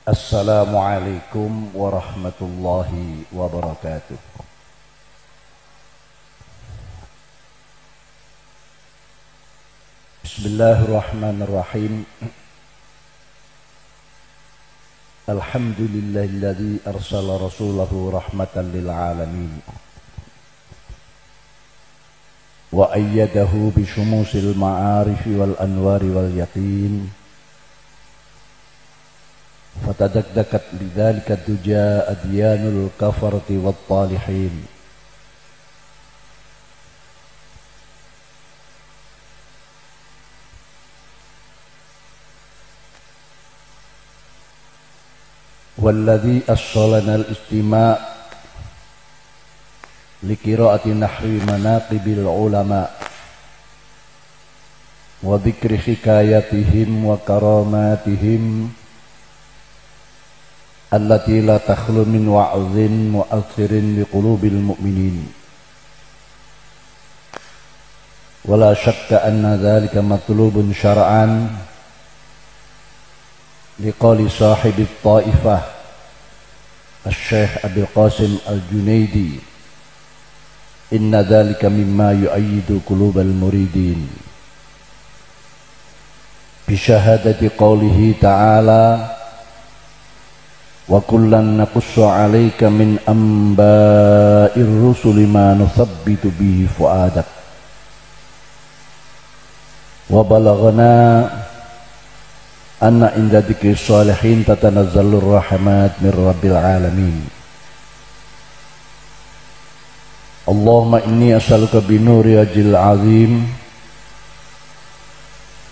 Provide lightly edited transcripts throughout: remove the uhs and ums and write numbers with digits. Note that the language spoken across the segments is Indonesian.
Assalamualaikum warahmatullahi wabarakatuh. Bismillahirrahmanirrahim. Alhamdulillahilladzi arsala rasulahu rahmatan lil alamin wa ayyadahu bi syumusil ma'arif wal anwari wal yaqin. فتدكدكت لذلك الدجى أديان الكفرة والطالحين والذي أصلنا الاجتماع لقراءة نحو مناقب العلماء وذكر حكاياتهم وكراماتهم التي لا تخلو من وعظ مؤثر لقلوب المؤمنين ولا شك أن ذلك مطلوب شرعا لقول صاحب الطائفة الشيخ أبي القاسم الجنيدي إن ذلك مما يؤيد قلوب المريدين بشهادة قوله تعالى وَكُلًّا نَقُصُّ عَلَيْكَ مِنْ أَنْبَاءِ الرُّسُلِ مَا نُثَبِّتُ بِهِ فُؤَادَكَ وَبَلَغْنَا أَنَّ عِنْدَ ذِكْرِ الصَّالِحِينَ تَتَنَزَّلُ الرَّحْمَاتُ مِنْ رَبِّ الْعَالَمِينَ اللهم إني أسألك بنور وجهك العظيم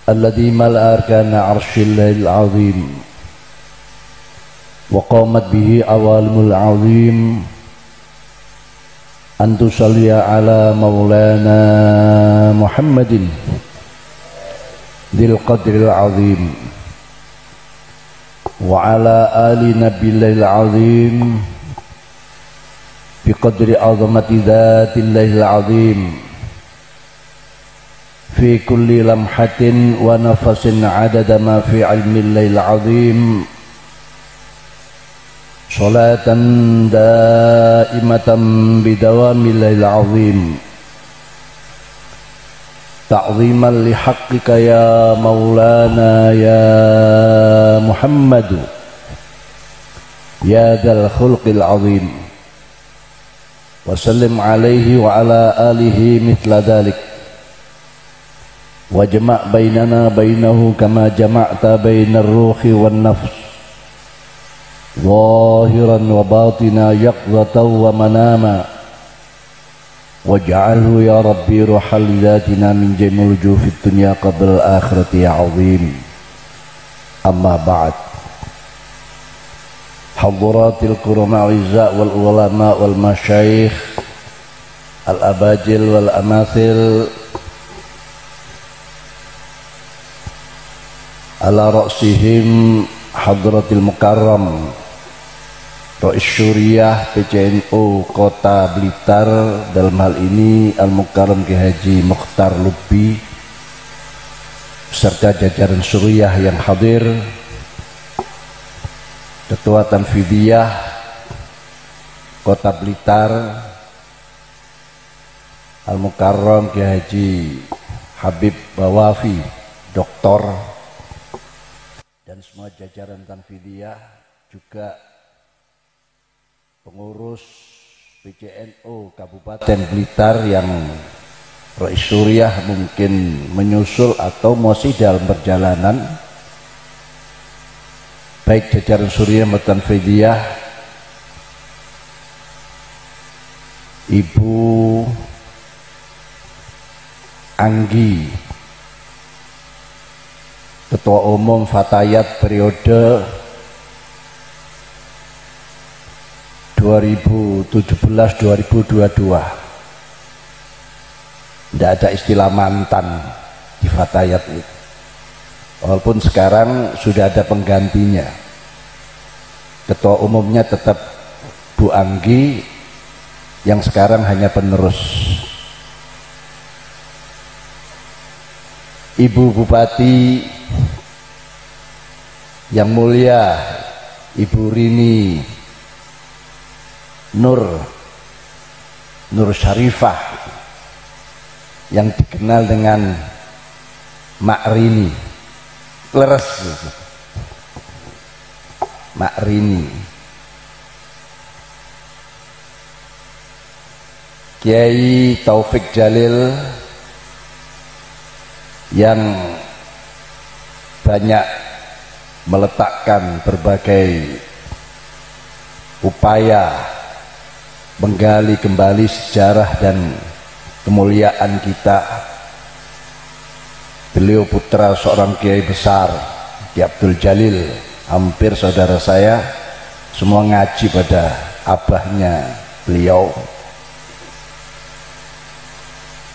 الذي ملأ أركان عرش الله العظيم وقامت به عوالم العظيم أن تصلي على مولانا محمد ذي القدر العظيم وعلى آل نبي الله العظيم بقدر عظمة ذات الله العظيم في كل لمحة ونفس عدد ما في علم الله العظيم صلاة دائمة بدوام الله العظيم تعظيما لحقك يا مولانا يا محمد يا ذا الخلق العظيم وسلم عليه وعلى آله مثل ذلك وجمع بيننا بينه كما جمعت بين الروح والنفس ظاهرا وباطنا يقظة ومناما واجعله يا ربي روحا لذاتنا من جميع الوجوه في الدنيا قبل الآخرة يا عظيم أما بعد حضرات الكرام الأعزاء والعلماء والمشايخ الأباجل والأماثل على رأسهم حضرة المكرم Rais Syuriah PCNU Kota Blitar, dalam hal ini Al-Mukarram Ki Haji Mukhtar Lubbi beserta jajaran Syuriah yang hadir, Ketua Tanfidiyah Kota Blitar Al-Mukarram Ki Haji Habib Bawafi Doktor, dan semua jajaran Tanfidiyah, juga pengurus PCNU Kabupaten Blitar yang Rais Syuriah mungkin menyusul atau masih dalam perjalanan, baik jajaran Syuriah maupun Tanfidiyah, Ibu Anggi Ketua Umum Fatayat periode 2017-2022. Tidak ada istilah mantan di Fatayat itu, walaupun sekarang sudah ada penggantinya. Ketua umumnya tetap Bu Anggi, yang sekarang hanya penerus. Ibu Bupati yang mulia Ibu Rini Nur Syarifah yang dikenal dengan Mak Rini, leres Mak Rini. Kiai Taufik Jalil yang banyak meletakkan berbagai upaya menggali kembali sejarah dan kemuliaan kita. Beliau putra seorang kiai besar, Ki Abdul Jalil, hampir saudara saya semua ngaji pada abahnya beliau.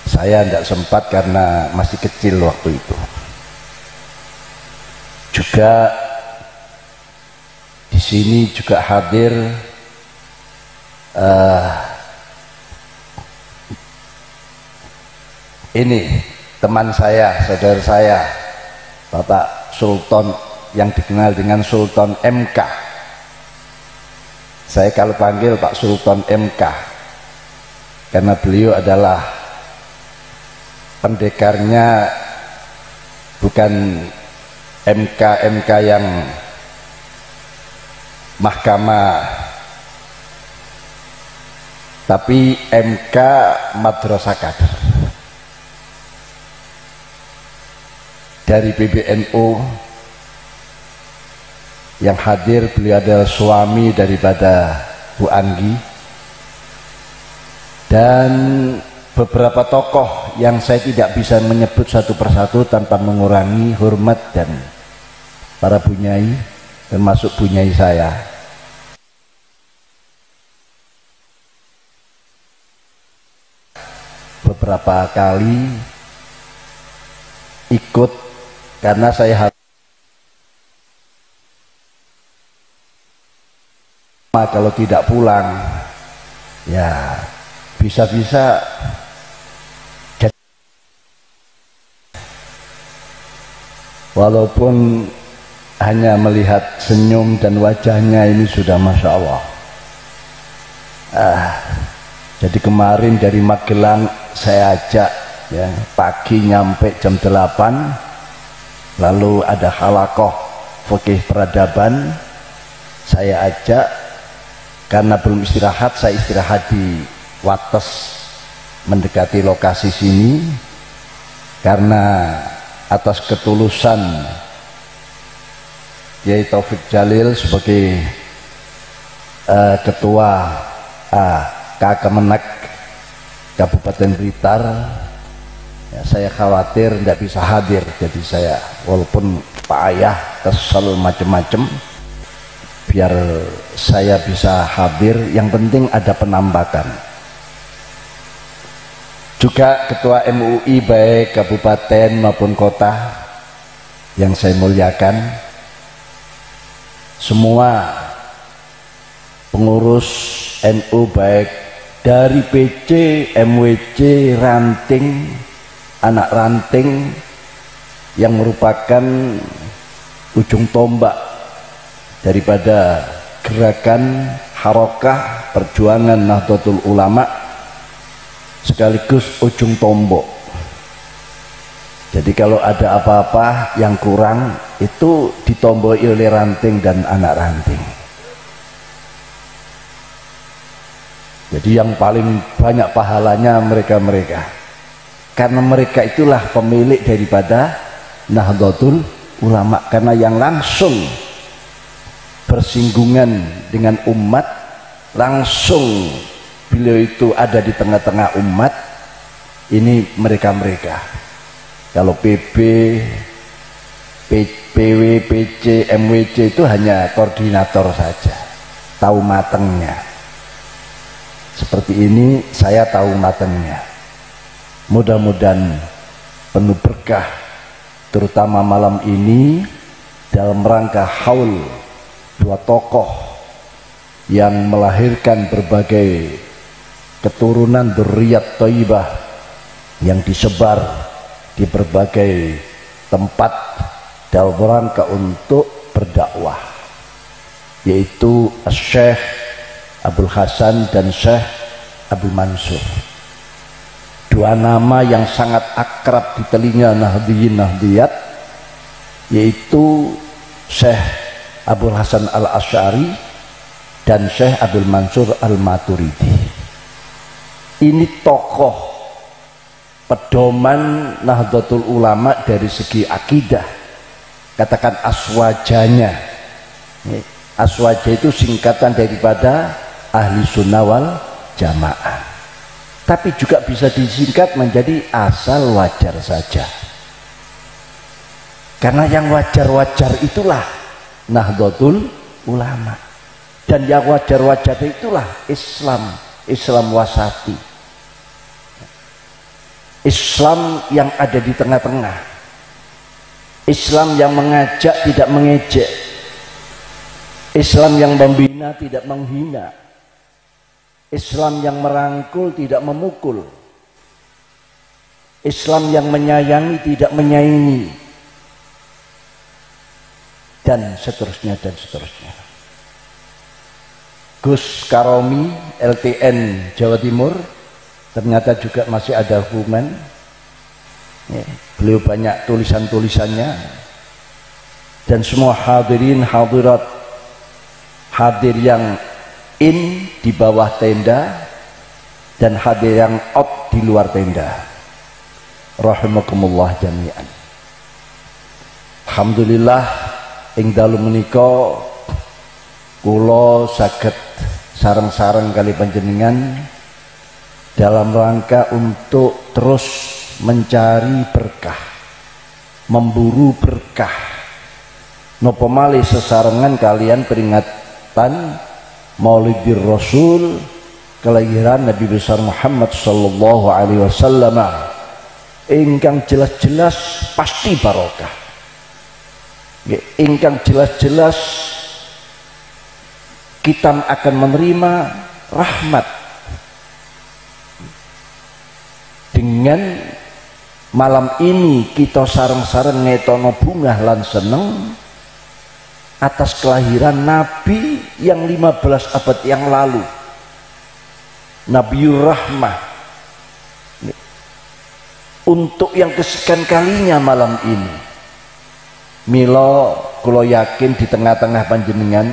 Saya tidak sempat karena masih kecil waktu itu. Juga di sini juga hadir ini teman saya, saudara saya, Bapak Sultan yang dikenal dengan Sultan MK. Saya kalau panggil Pak Sultan MK karena beliau adalah pendekarnya bukan MK yang mahkamah, tapi MK Madrasah Kader dari PBNU. Yang hadir beliau adalah suami daripada Bu Anggi dan beberapa tokoh yang saya tidak bisa menyebut satu persatu tanpa mengurangi hormat dan para bunyai, termasuk bunyai saya. Beberapa kali ikut karena saya harus, kalau tidak pulang ya bisa-bisa walaupun hanya melihat senyum dan wajahnya ini sudah Masya Allah. Jadi kemarin dari Magelang saya ajak ya, pagi nyampe jam 8, lalu ada halakoh fikih peradaban, saya ajak karena belum istirahat, saya istirahat di Wates mendekati lokasi sini karena atas ketulusan Kiai Taufik Jalil sebagai ketua Kemenak Kabupaten Blitar ya, saya khawatir tidak bisa hadir, jadi saya walaupun Pak Ayah kesel macem-macem biar saya bisa hadir, yang penting ada penampakan. Juga ketua MUI baik kabupaten maupun kota yang saya muliakan, semua pengurus NU baik dari PC, MWC, ranting, anak ranting yang merupakan ujung tombak daripada gerakan harokah perjuangan Nahdlatul Ulama, sekaligus ujung tombak. Jadi kalau ada apa-apa yang kurang itu ditomboi oleh ranting dan anak ranting. Jadi yang paling banyak pahalanya mereka-mereka, karena mereka itulah pemilik daripada Nahdlatul Ulama, karena yang langsung bersinggungan dengan umat, langsung beliau itu ada di tengah-tengah umat, ini mereka-mereka. Kalau PB, PW, PC, MWC itu hanya koordinator saja, tahu matengnya. Seperti ini saya tahu matengnya. Mudah-mudahan penuh berkah, terutama malam ini dalam rangka haul dua tokoh yang melahirkan berbagai keturunan dzurriyyat thayyibah yang disebar di berbagai tempat dalam rangka untuk berdakwah. yaitu Syekh Abdul Hasan dan Syekh Abdul Mansur. Dua nama yang sangat akrab di telinga Nahdliyin Nahdliyat, yaitu Syekh Abdul Hasan Al-Asy'ari dan Syekh Abdul Mansur Al-Maturidi. Ini tokoh pedoman Nahdlatul Ulama dari segi akidah, katakan aswajanya. Aswaja itu singkatan daripada Ahli Sunnah wal Jamaah, tapi juga bisa disingkat menjadi asal wajar saja, karena yang wajar-wajar itulah Nahdlatul Ulama, dan yang wajar-wajar itulah Islam wasati, Islam yang ada di tengah-tengah, Islam yang mengajak tidak mengejek, Islam yang membina tidak menghina, Islam yang merangkul tidak memukul, Islam yang menyayangi tidak menyaingi, dan seterusnya dan seterusnya. Gus Karomi LTN Jawa Timur ternyata juga masih ada hubungan. Beliau banyak tulisan-tulisannya, dan semua hadirin hadirat, hadir yang in di bawah tenda dan hadir yang out di luar tenda, rahimakumullah jami'an. Alhamdulillah ing dalu menika kula saged sareng-sareng kali panjenengan dalam rangka untuk terus mencari berkah, memburu berkah, napa malih sesarengan kalian peringatan Maulidir Rasul, kelahiran Nabi besar Muhammad sallallahu alaihi wasallam, ingkang jelas-jelas pasti barokah, ingkang jelas-jelas kita akan menerima rahmat. Dengan malam ini kita sareng-sareng ngetono bungah lan seneng atas kelahiran Nabi yang 15 abad yang lalu, Nabiur Rahmah. Untuk yang kesekian kalinya malam ini, mila kula yakin di tengah-tengah panjenengan,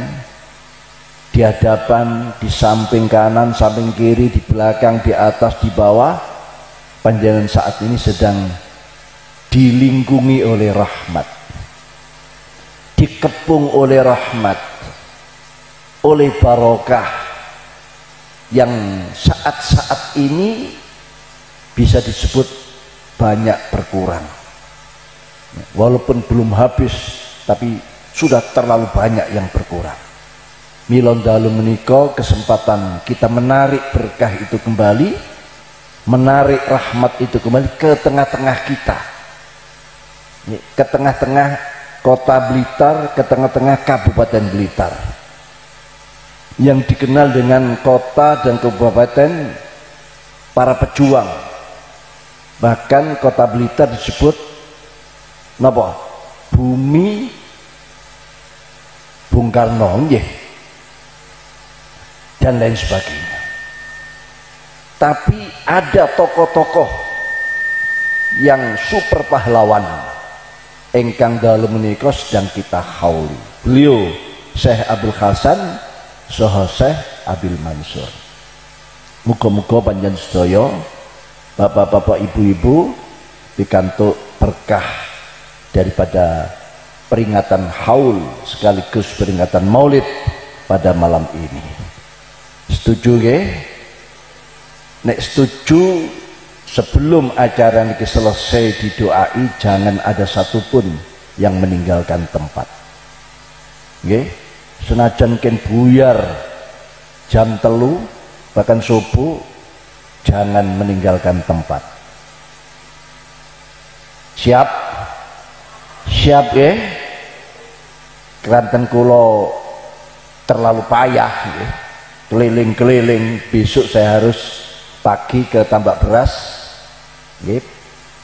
di hadapan, di samping kanan, samping kiri, di belakang, di atas, di bawah, panjenengan saat ini sedang dilingkungi oleh rahmat, dikepung oleh rahmat, oleh barokah yang saat-saat ini bisa disebut banyak berkurang. Walaupun belum habis, tapi sudah terlalu banyak yang berkurang. Milon dalu menika kesempatan kita menarik berkah itu kembali, menarik rahmat itu kembali ke tengah-tengah kita, ke tengah-tengah Kota Blitar, ke tengah-tengah Kabupaten Blitar yang dikenal dengan kota dan kabupaten para pejuang. Bahkan Kota Blitar disebut napa? Bumi Bung Karno dan lain sebagainya. Tapi ada tokoh-tokoh yang super pahlawan engkang dalu menika sedang kita hauli. Beliau Syekh Abdul Hasan saha Syekh Abdul Mansur. Muga-muga panjenengan sedaya bapak-bapak ibu-ibu pikantuk berkah daripada peringatan haul sekaligus peringatan Maulid pada malam ini. Setuju nggih? Nek setuju, sebelum acara ini selesai didoai, jangan ada satupun yang meninggalkan tempat. Nggih, senajan ken buyar jam 3 bahkan subuh, jangan meninggalkan tempat. Siap? Siap ya? Keranten kula terlalu payah ya. Keliling-keliling, besok saya harus pagi ke Tambak Beras,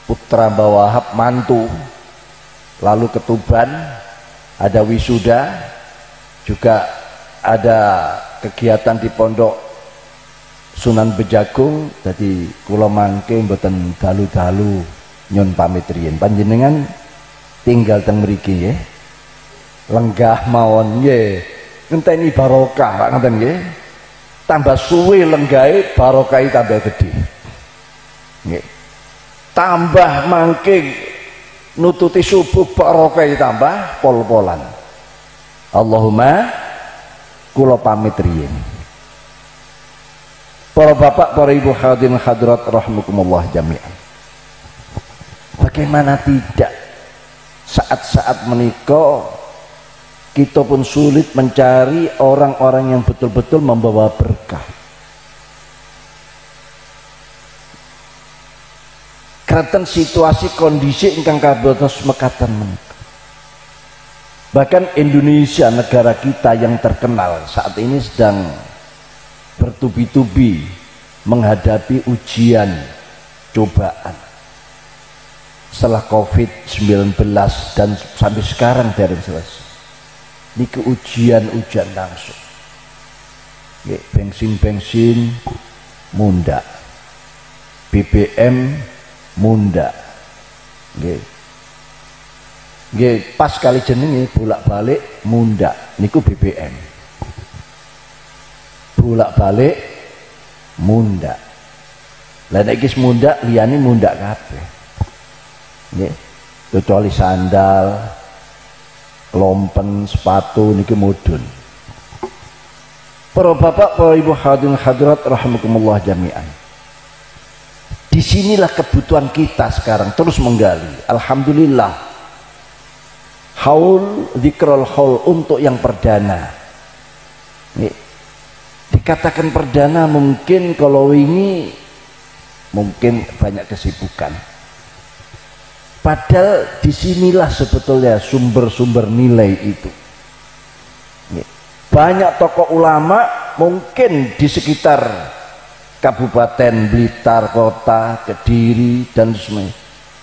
Putra Mbah Wahab mantu, lalu ke Tuban ada wisuda, juga ada kegiatan di pondok Sunan Bejagung, jadi kula mangke mboten dalu-dalu nyun pamit riyin. Panjenengan tinggal teng mriki nggih. Lenggah mawon nggih. Ngenteni barokah ngoten nggih. Tambah suwe lenggahe barokahe tambah gedhe. Nggih. Tambah mangke nututi subuh barokahe tambah pol-polan. Allahumma kula pamit riyin. Para bapak, para ibu hadirin hadirat rahimakumullah jami'an. Bagaimana tidak saat-saat menikah kita pun sulit mencari orang-orang yang betul-betul membawa berkah. Karena situasi kondisi ingkang kados mekaten menika. Bahkan Indonesia, negara kita yang terkenal saat ini sedang bertubi-tubi menghadapi ujian, cobaan. Setelah COVID-19 dan sampai sekarang dari selesai. Ini ujian langsung. Bensin munda, BBM munda. Pas kali jenenge bolak-balik munda niku BBM. Bolak-balik munda. Lah nek iki munda liyane munda kabeh. Nggih. Kecuali sandal, lompen, sepatu niki mudun. Para bapak, para ibu hadirin hadirat rahimakumullah jami'an. Disinilah kebutuhan kita sekarang terus menggali. Alhamdulillah. Haul dzikrul haul untuk yang perdana. Nih, dikatakan perdana mungkin kalau ini mungkin banyak kesibukan. Padahal disinilah sebetulnya sumber-sumber nilai itu. Nih, banyak tokoh ulama mungkin di sekitar Kabupaten Blitar, Kota, Kediri dan sebagainya.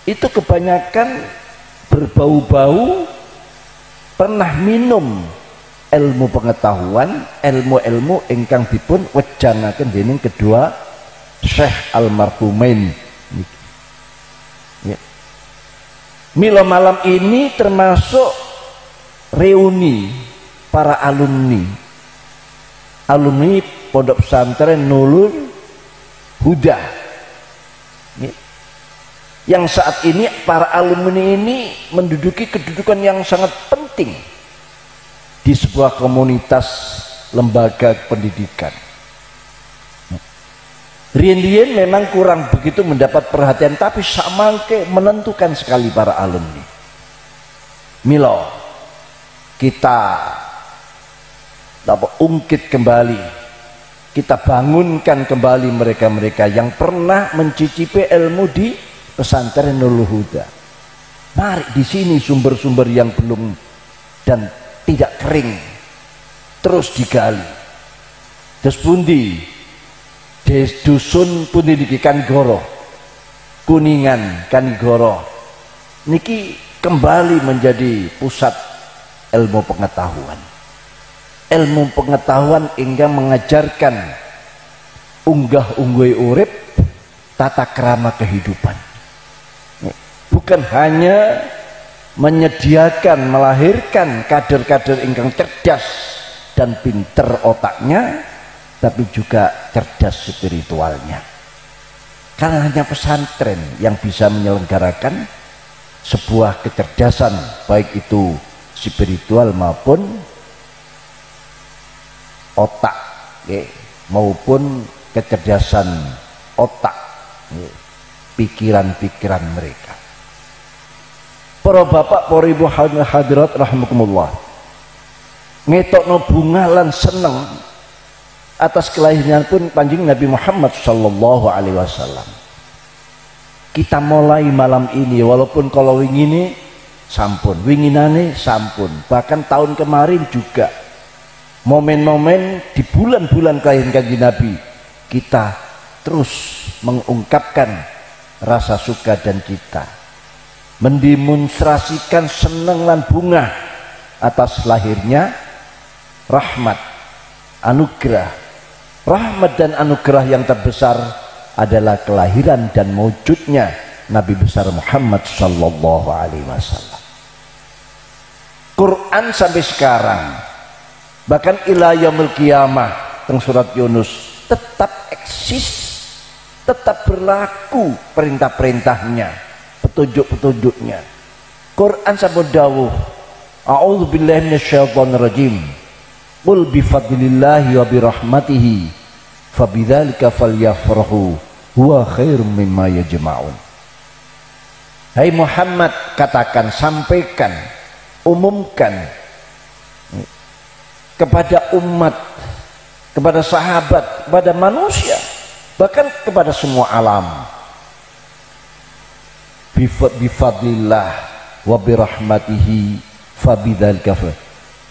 Itu kebanyakan berbau-bau pernah minum ilmu pengetahuan, ilmu-ilmu ingkang dipun wejangaken dening kedua Syekh almarhumain. Ya. Mila malam ini termasuk reuni para alumni Pondok Pesantren Nurul Huda. Ya. Yang saat ini para alumni ini menduduki kedudukan yang sangat penting di sebuah komunitas lembaga pendidikan. Rien-rien memang kurang begitu mendapat perhatian, tapi samangke menentukan sekali para alumni. Milo, kita dapat ungkit kembali, kita bangunkan kembali mereka-mereka yang pernah mencicipi ilmu di Pesantren Nurul Huda. Mari di sini sumber-sumber yang belum dan tidak kering terus digali. Terus pundi dusun pundi niki Kanigoro, Kuningan Kanigoro niki kembali menjadi pusat ilmu pengetahuan. Ilmu pengetahuan hingga mengajarkan unggah-ungguh urip, tata krama kehidupan. Bukan hanya menyediakan, melahirkan kader-kader ingkang cerdas dan pinter otaknya, tapi juga cerdas spiritualnya. Karena hanya pesantren yang bisa menyelenggarakan sebuah kecerdasan, baik itu spiritual maupun otak, maupun kecerdasan otak, pikiran-pikiran mereka. Para bapak, para ibu hadirat rahimakumullah, ngetokno bunga lan seneng atas kelahiran pun panjang Nabi Muhammad sallallahu alaihi wasallam. Kita mulai malam ini, walaupun kalau wingine sampun, winginane sampun, bahkan tahun kemarin juga momen-momen di bulan-bulan kelahiran kanjeng Nabi kita terus mengungkapkan rasa suka dan cita, mendemonstrasikan seneng lan bunga atas lahirnya rahmat anugerah, rahmat dan anugerah yang terbesar adalah kelahiran dan wujudnya Nabi besar Muhammad sallallahu alaihi wasallam. Quran sampai sekarang, bahkan ila yaumil qiyamah, teng surat Yunus, tetap eksis, tetap berlaku perintah-perintahnya, petunjuk-petunjuknya. Quran sabda dawuh, a'udzu billahi minasyaitonir rajim, qul bi fadlillahi wa bi rahmatihi fabidzalika falyafrahu huwa khairum mimma yajma'un. Hai Muhammad, katakan, sampaikan, umumkan kepada umat, kepada sahabat, kepada manusia, bahkan kepada semua alam, bifadlillah wa birahmatihi fabidzalika,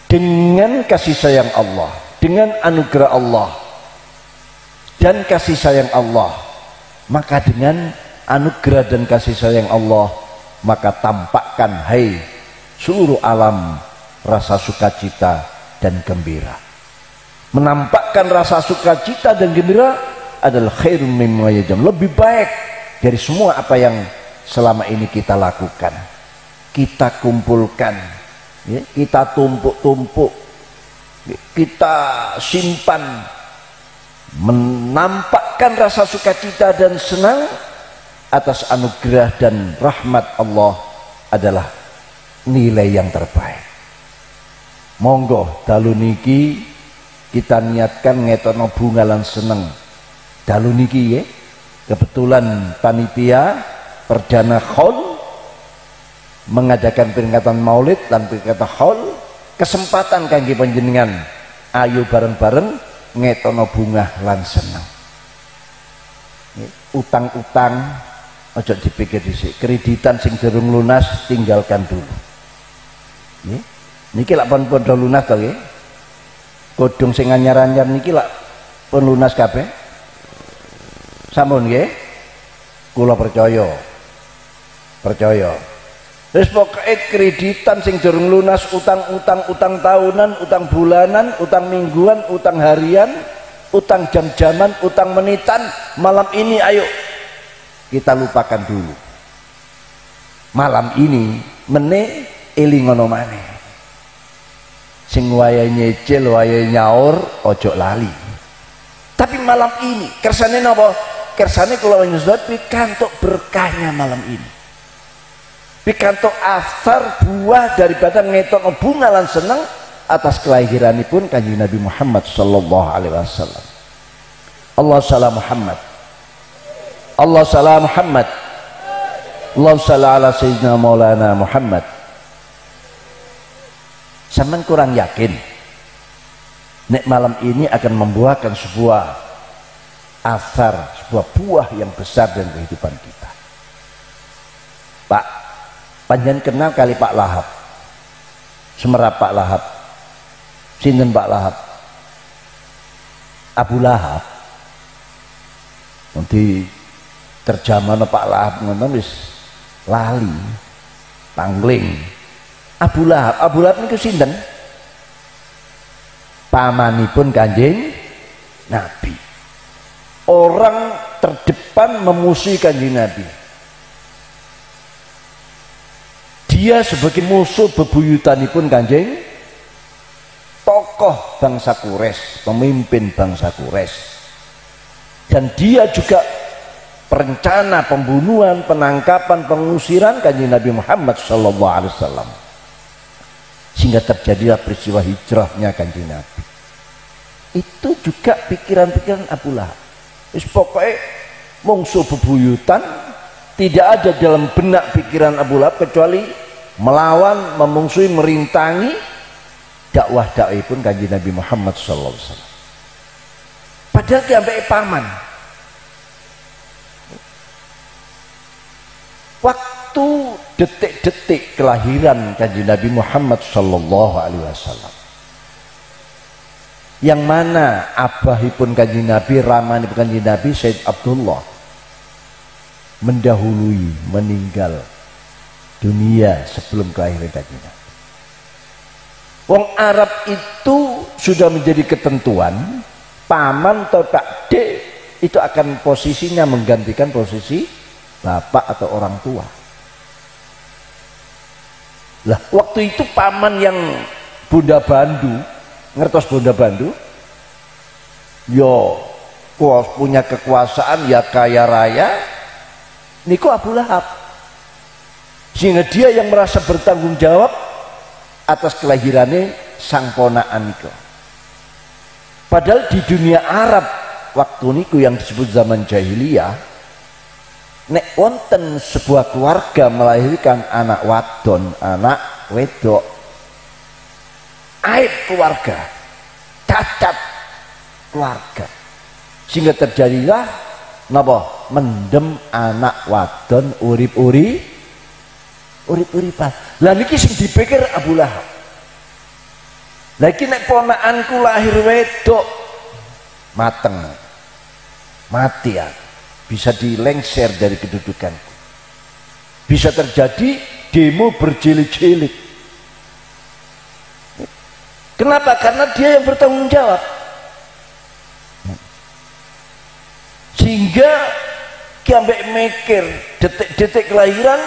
dengan kasih sayang Allah, dengan anugerah Allah dan kasih sayang Allah, maka dengan anugerah dan kasih sayang Allah, maka tampakkan hai seluruh alam rasa sukacita dan gembira. Menampakkan rasa sukacita dan gembira adalah khairum mimma yajma'un, lebih baik dari semua apa yang selama ini kita lakukan, kita kumpulkan, ya, kita tumpuk-tumpuk, kita simpan. Menampakkan rasa sukacita dan senang atas anugerah dan rahmat Allah adalah nilai yang terbaik. Monggo dalu niki kita niatkan ngetono bunga lan seneng. Dalu niki ya, kebetulan panitia Perdana Khaul mengadakan peringatan Maulid dan peringatan Khaul, kesempatan kangge panjenengan ayo bareng-bareng ngetono bunga lan seneng. Utang-utang ojo dipikir dhisik, kreditan sing durung lunas tinggalkan dulu. Niki lak pun padha lunas to nggih. Kodhong sing anyar-anyar niki lak pun lunas kabeh. Sampun nggih. Kula percaya. Percaya. Wis pokoke kreditan sing durung lunas, utang-utang, utang tahunan, utang bulanan, utang mingguan, utang harian, utang jam-jaman, utang menitan, malam ini ayo kita lupakan dulu. Malam ini meneh elingono maneh. Sing wayahe nyicil, wayahe nyaur, ojo lali. Tapi malam ini kersane napa? Kersane kula nyuwun pikantuk berkahnya malam ini. Pikantuk asar buah daripada ngetok bunga lan seneng atas kelahiranipun Kanjeng Nabi Muhammad sallallahu alaihi wasallam. Allah salam Muhammad. Allah salam Muhammad. Allah salli ala sayyidina maulana Muhammad. Sampeyan kurang yakin nek malam ini akan membuahkan sebuah asar, sebuah buah yang besar dalam kehidupan kita. Pak, panjenengan kenal kali Pak Lahab? Semerap Pak Lahab. Sinten Pak Lahab? Abu Lahab. Nanti terjemahna Pak Lahab ngoten wis lali, pangling. Abu Lahab, Abu Lahab niku sinten? Pamanipun Kanjeng Nabi. Orang terdepan memusuhi Kanjeng Nabi. Dia sebagai musuh bebuyutanipun Kanjeng, tokoh bangsa Quraisy, pemimpin bangsa Quraisy. Dan dia juga perencana pembunuhan, penangkapan, pengusiran Kanjeng Nabi Muhammad sallallahu alaihi wasallam. Sehingga terjadilah peristiwa hijrahnya Kanjeng Nabi. Itu juga pikiran-pikiran Abu Lahab. Wis pokoke mungsuh bebuyutan, tidak ada dalam benak pikiran Abu Lahab kecuali melawan, memungsuhi, merintangi dakwah pun Kanjeng Nabi Muhammad sallallahu alaihi wasallam. Padahal dia sampai paman. Waktu detik-detik kelahiran Kanjeng Nabi Muhammad sallallahu alaihi wasallam, yang mana abahipun Kanjeng Nabi, ramanipun Kanjeng Nabi Sayyid Abdullah mendahului, meninggal dunia sebelum kelahiran Kanjeng Nabi. Wong Arab itu sudah menjadi ketentuan, paman atau pakde itu akan posisinya menggantikan posisi bapak atau orang tua. Lah waktu itu paman yang Bunda Bandu, ngertos Bunda Bandu? Yo, punya kekuasaan ya kaya raya, niku Abu Lahab. Sehingga dia yang merasa bertanggung jawab atas kelahirannya sang ponaan niku. Padahal di dunia Arab waktu niku yang disebut zaman jahiliyah, nek wonten sebuah keluarga melahirkan anak wadon, anak wedok, aib keluarga, cacat keluarga, sehingga terjadilah napa mendem anak wadon urip-uripan. Lah niki sing dipikir Abu Lahab. Lah iki nek ponakanku lahir wedok mateng, mati ya, bisa dilengser dari kedudukanku. Bisa terjadi demo berjilid-jilid. Kenapa? Karena dia yang bertanggung jawab. Sehingga sampai mikir detik-detik kelahiran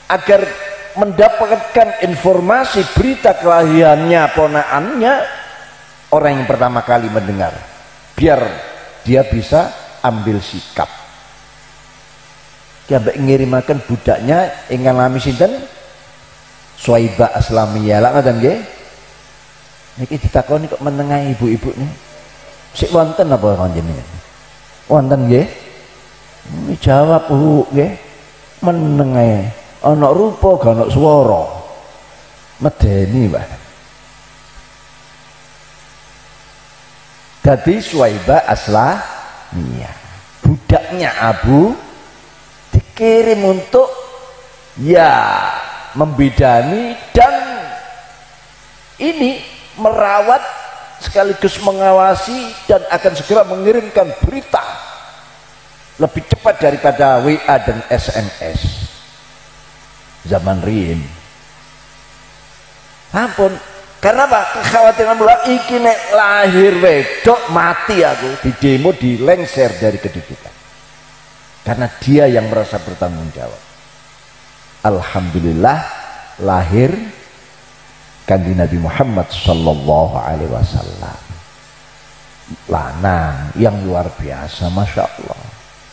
agar mendapatkan informasi berita kelahirannya ponakannya, orang yang pertama kali mendengar, biar dia bisa ambil sikap. Sampai ngirimaken budaknya ingkang nami sinten? Suwaibah Aslamiyah. Lak ngoten nggih. Niki ditakoni kok menengahi ibu-ibu nih. Sik wonten apa panjenengan? Wonten nggih. Jawab Bu nggih. Menengahi. Ana rupa gak ana swara. Medeni, Pak. Dadi Suwaibah Aslamiyah. Budaknya Abu dikirim untuk ya membidani dan ini merawat sekaligus mengawasi dan akan segera mengirimkan berita lebih cepat daripada WA dan SMS zaman riyin. Ampun, karena apa? Kekhawatiran mula iki nek lahir wedok mati aku, di demo dilengser dari kedudukan. Karena dia yang merasa bertanggung jawab. Alhamdulillah lahir kanjeng Nabi Muhammad sallallahu alaihi wasallam. Lanang yang luar biasa, masya Allah.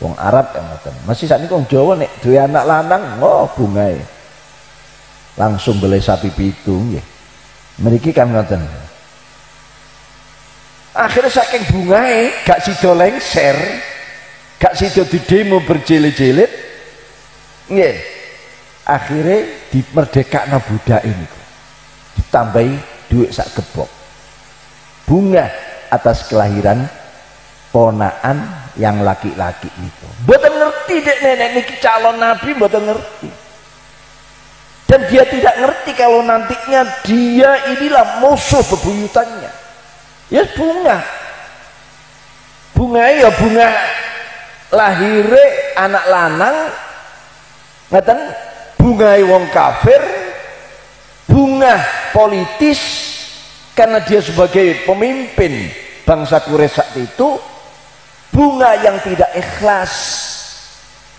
Wong Arab yang ngoten. Masih saat ini wong Jawa nek duwe anak lanang, oh bungae. Langsung beli sapi pitu nggih. Mriki kan ngoten. Akhirnya saking bungae gak sida lengser, gak sida didemo berjilid-jilid nggih. Akhirnya dimerdekakno budak ini, ditambahi duit sak gebok bunga atas kelahiran ponaan yang laki-laki itu. Mboten ngerti dek nenek niki calon nabi, mboten ngerti. Dan dia tidak ngerti kalau nantinya dia inilah musuh bebuyutannya. Ya bunga ya bunga lahire anak lanang ngaten, bunga wong kafir, bunga politis karena dia sebagai pemimpin bangsa Quraisy saat itu, bunga yang tidak ikhlas.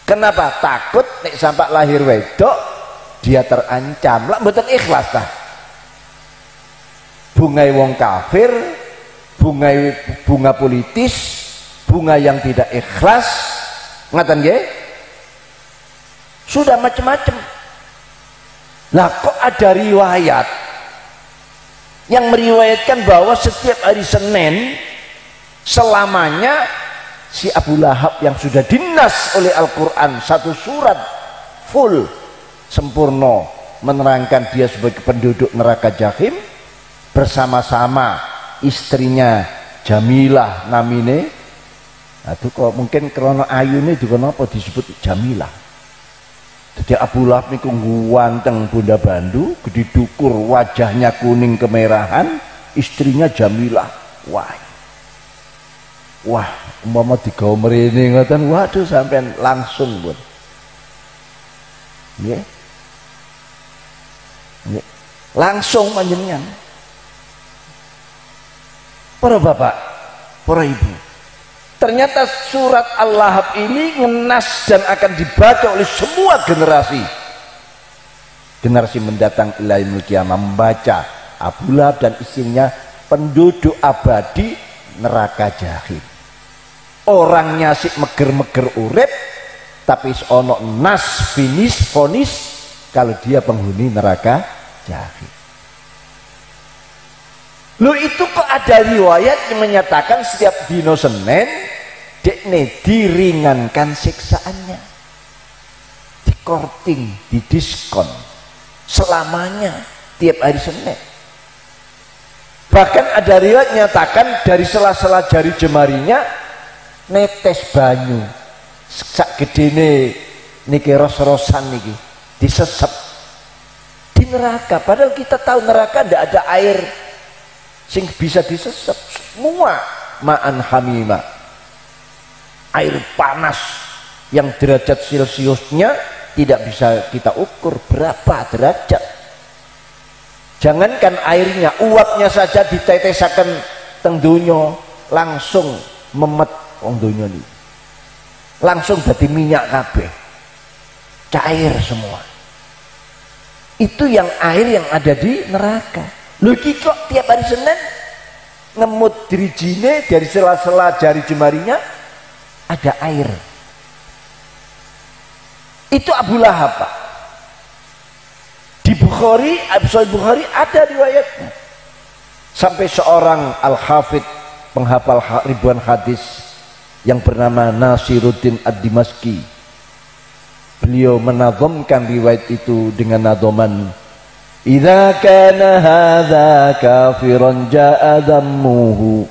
Kenapa? Takut nek sampai lahir wedok dia terancam. Lah mboten ikhlas tah. Bunga wong kafir, bunga politis, bunga yang tidak ikhlas, ngaten nggih? Sudah macam-macam. Lah kok ada riwayat yang meriwayatkan bahwa setiap hari Senin selamanya si Abu Lahab yang sudah dinas oleh Al-Quran satu surat full sempurna menerangkan dia sebagai penduduk neraka Jahim bersama-sama istrinya Jamilah namine. Aduh kok mungkin karena ayune juga napa disebut Jamilah. Jadi Abu Lahab niku guanteng Bunda Bandu, gede dukur, wajahnya kuning kemerahan, istrinya Jamilah. Wah, umpama digawa mrene ngoten, waduh sampean langsung pun. Nggih. Nggih. langsung panjenengan. Para bapak, para ibu, ternyata surat Al-Lahab ini ngenas dan akan dibaca oleh semua generasi mendatang ila yaumil qiyamah. Membaca Abu Lahab dan istrinya penduduk abadi neraka jahim. Orangnya sik meger-meger urip, tapi ono nas fonis kalau dia penghuni neraka jahim. Lu itu kok ada riwayat yang menyatakan setiap dino Senin dekne diringankan siksaannya, dikorting, didiskon selamanya tiap hari Senin. Bahkan ada riwayat nyatakan dari sela-sela jari jemarinya netes banyu sak gedene niki ros-rosan niki disesep di neraka. Padahal kita tahu neraka tidak ada air sing bisa disesep, semua ma'an hamima, air panas yang derajat celciusnya tidak bisa kita ukur berapa derajat. Jangankan airnya, uapnya saja ditetesaken teng donya langsung memet wong donya ini, langsung jadi minyak kabeh, cair semua. Itu yang air yang ada di neraka. Lho iki kok tiap hari Senin ngemut dirijine dari sela-sela jari jemarinya ada air. Itu Abu Lahab, Pak. Di Bukhari, Sahih Bukhari ada riwayatnya. Sampai seorang al-hafidh penghafal ribuan hadis yang bernama Nasiruddin Ad-Dimaski, beliau menazamkan riwayat itu dengan nazaman, idza kana hadza kafiran jaa dhammuhu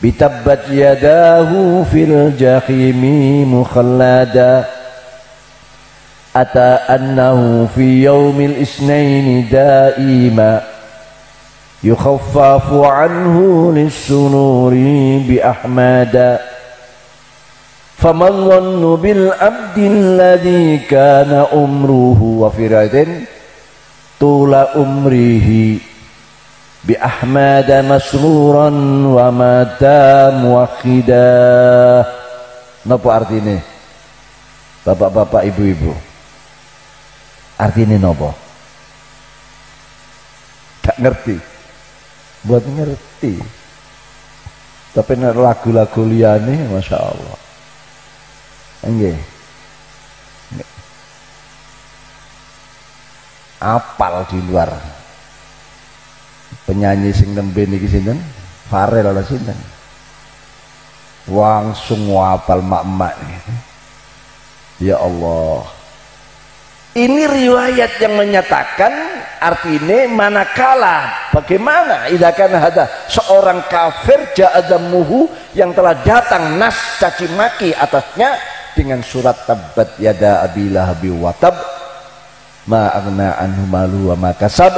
bitabbat yadahu fil jahimi mukhallada ata annahu fi yaumil isnaini daima yukhaffafu anhu lis-sunuri bi ahmada faman dhannu bil abdi alladhi kana umruhu wa firadin tula umrihi bi ahmada masruran wa mata muwahhida. Napa artine bapak-bapak ibu-ibu? Artinya nopo? Gak ngerti, buat ngerti. Tapi lagu-lagu liyane, masya Allah, enggak, apal di luar. Penyanyi sing nembe niki sinten? Farel ala sinten? Langsung apal mak-mak. Ya Allah. Ini riwayat yang menyatakan artinya manakala bagaimana idza kana hada seorang kafir ja'adamuhu yang telah datang nas caci maki atasnya dengan surat tabbat yada abi lahabi wa tab ma aghna anhu malu wa ma kasab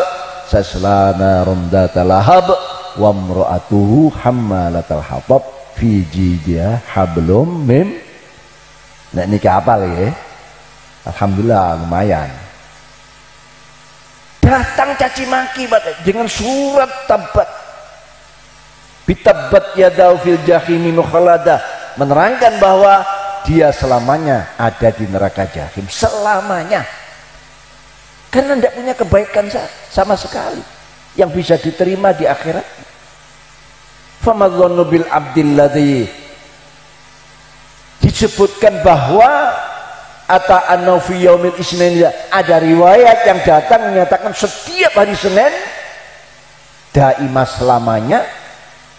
sasla narun data lahab wa imra'atuhu hammalatal hatab fi jidha hablum mim. Nah ini kapal ya. Alhamdulillah lumayan. Datang caci maki dengan surat tabbat. Bitabbat yadau fil jahimi mukhalada, menerangkan bahwa dia selamanya ada di neraka jahim, selamanya. Karena tidak punya kebaikan sama sekali yang bisa diterima di akhirat. Famadhanu bil abdil ladzi, disebutkan bahwa ata anna fi yaumil isnin, ada riwayat yang datang menyatakan setiap hari Senin daimah selamanya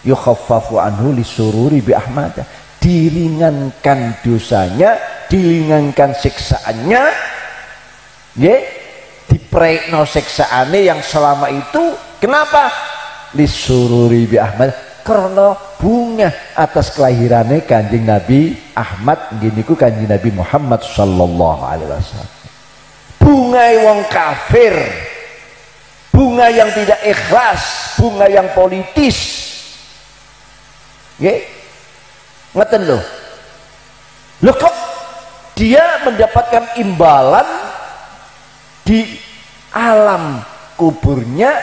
yukhaffafu anhu lisururi bi ahmada, diringankan dosanya, diringankan siksaannya, nggih, dipreikno siksaane yang selama itu. Kenapa? Lisururi bi ahmad, karena bunga atas kelahirannya Kanjeng Nabi Ahmad, giniku Kanjeng Nabi Muhammad sallallahu alaihi wasallam. Bunga wong kafir, bunga yang tidak ikhlas, bunga yang politis, nggih, ngeten loh. Loh kok dia mendapatkan imbalan di alam kuburnya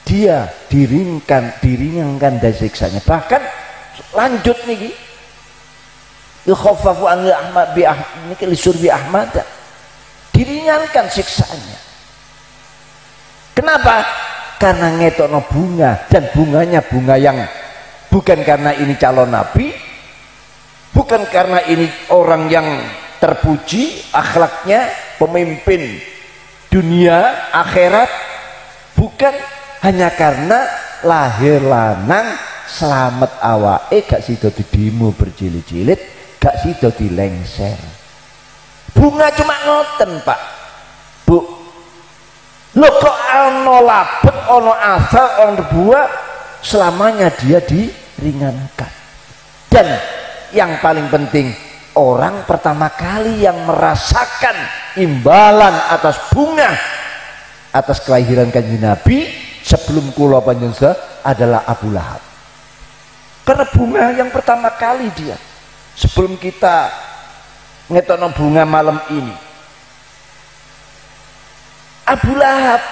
dia diringankan dari siksanya. Bahkan lanjut niki yukhaffafu an ahmad bi niki lisurbi ahmad, diringankan siksaannya. Kenapa? Karena ngetokno bunga, dan bunganya bunga yang bukan karena ini calon nabi, bukan karena ini orang yang terpuji akhlaknya, pemimpin dunia akhirat, bukan, hanya karena lahir lanang selamat awake gak sida didimu berjilid-jilid, gak sida dilengser. Bunga cuma ngoten Pak Bu. Lho kok ana labet, ana asal, ana buah, selamanya dia diringankan. Dan yang paling penting, orang pertama kali yang merasakan imbalan atas bunga atas kelahiran Kanjeng Nabi sebelum kula panjenengan adalah Abu Lahab. Karena bunga yang pertama kali dia, sebelum kita ngetokno bunga malam ini, Abu Lahab.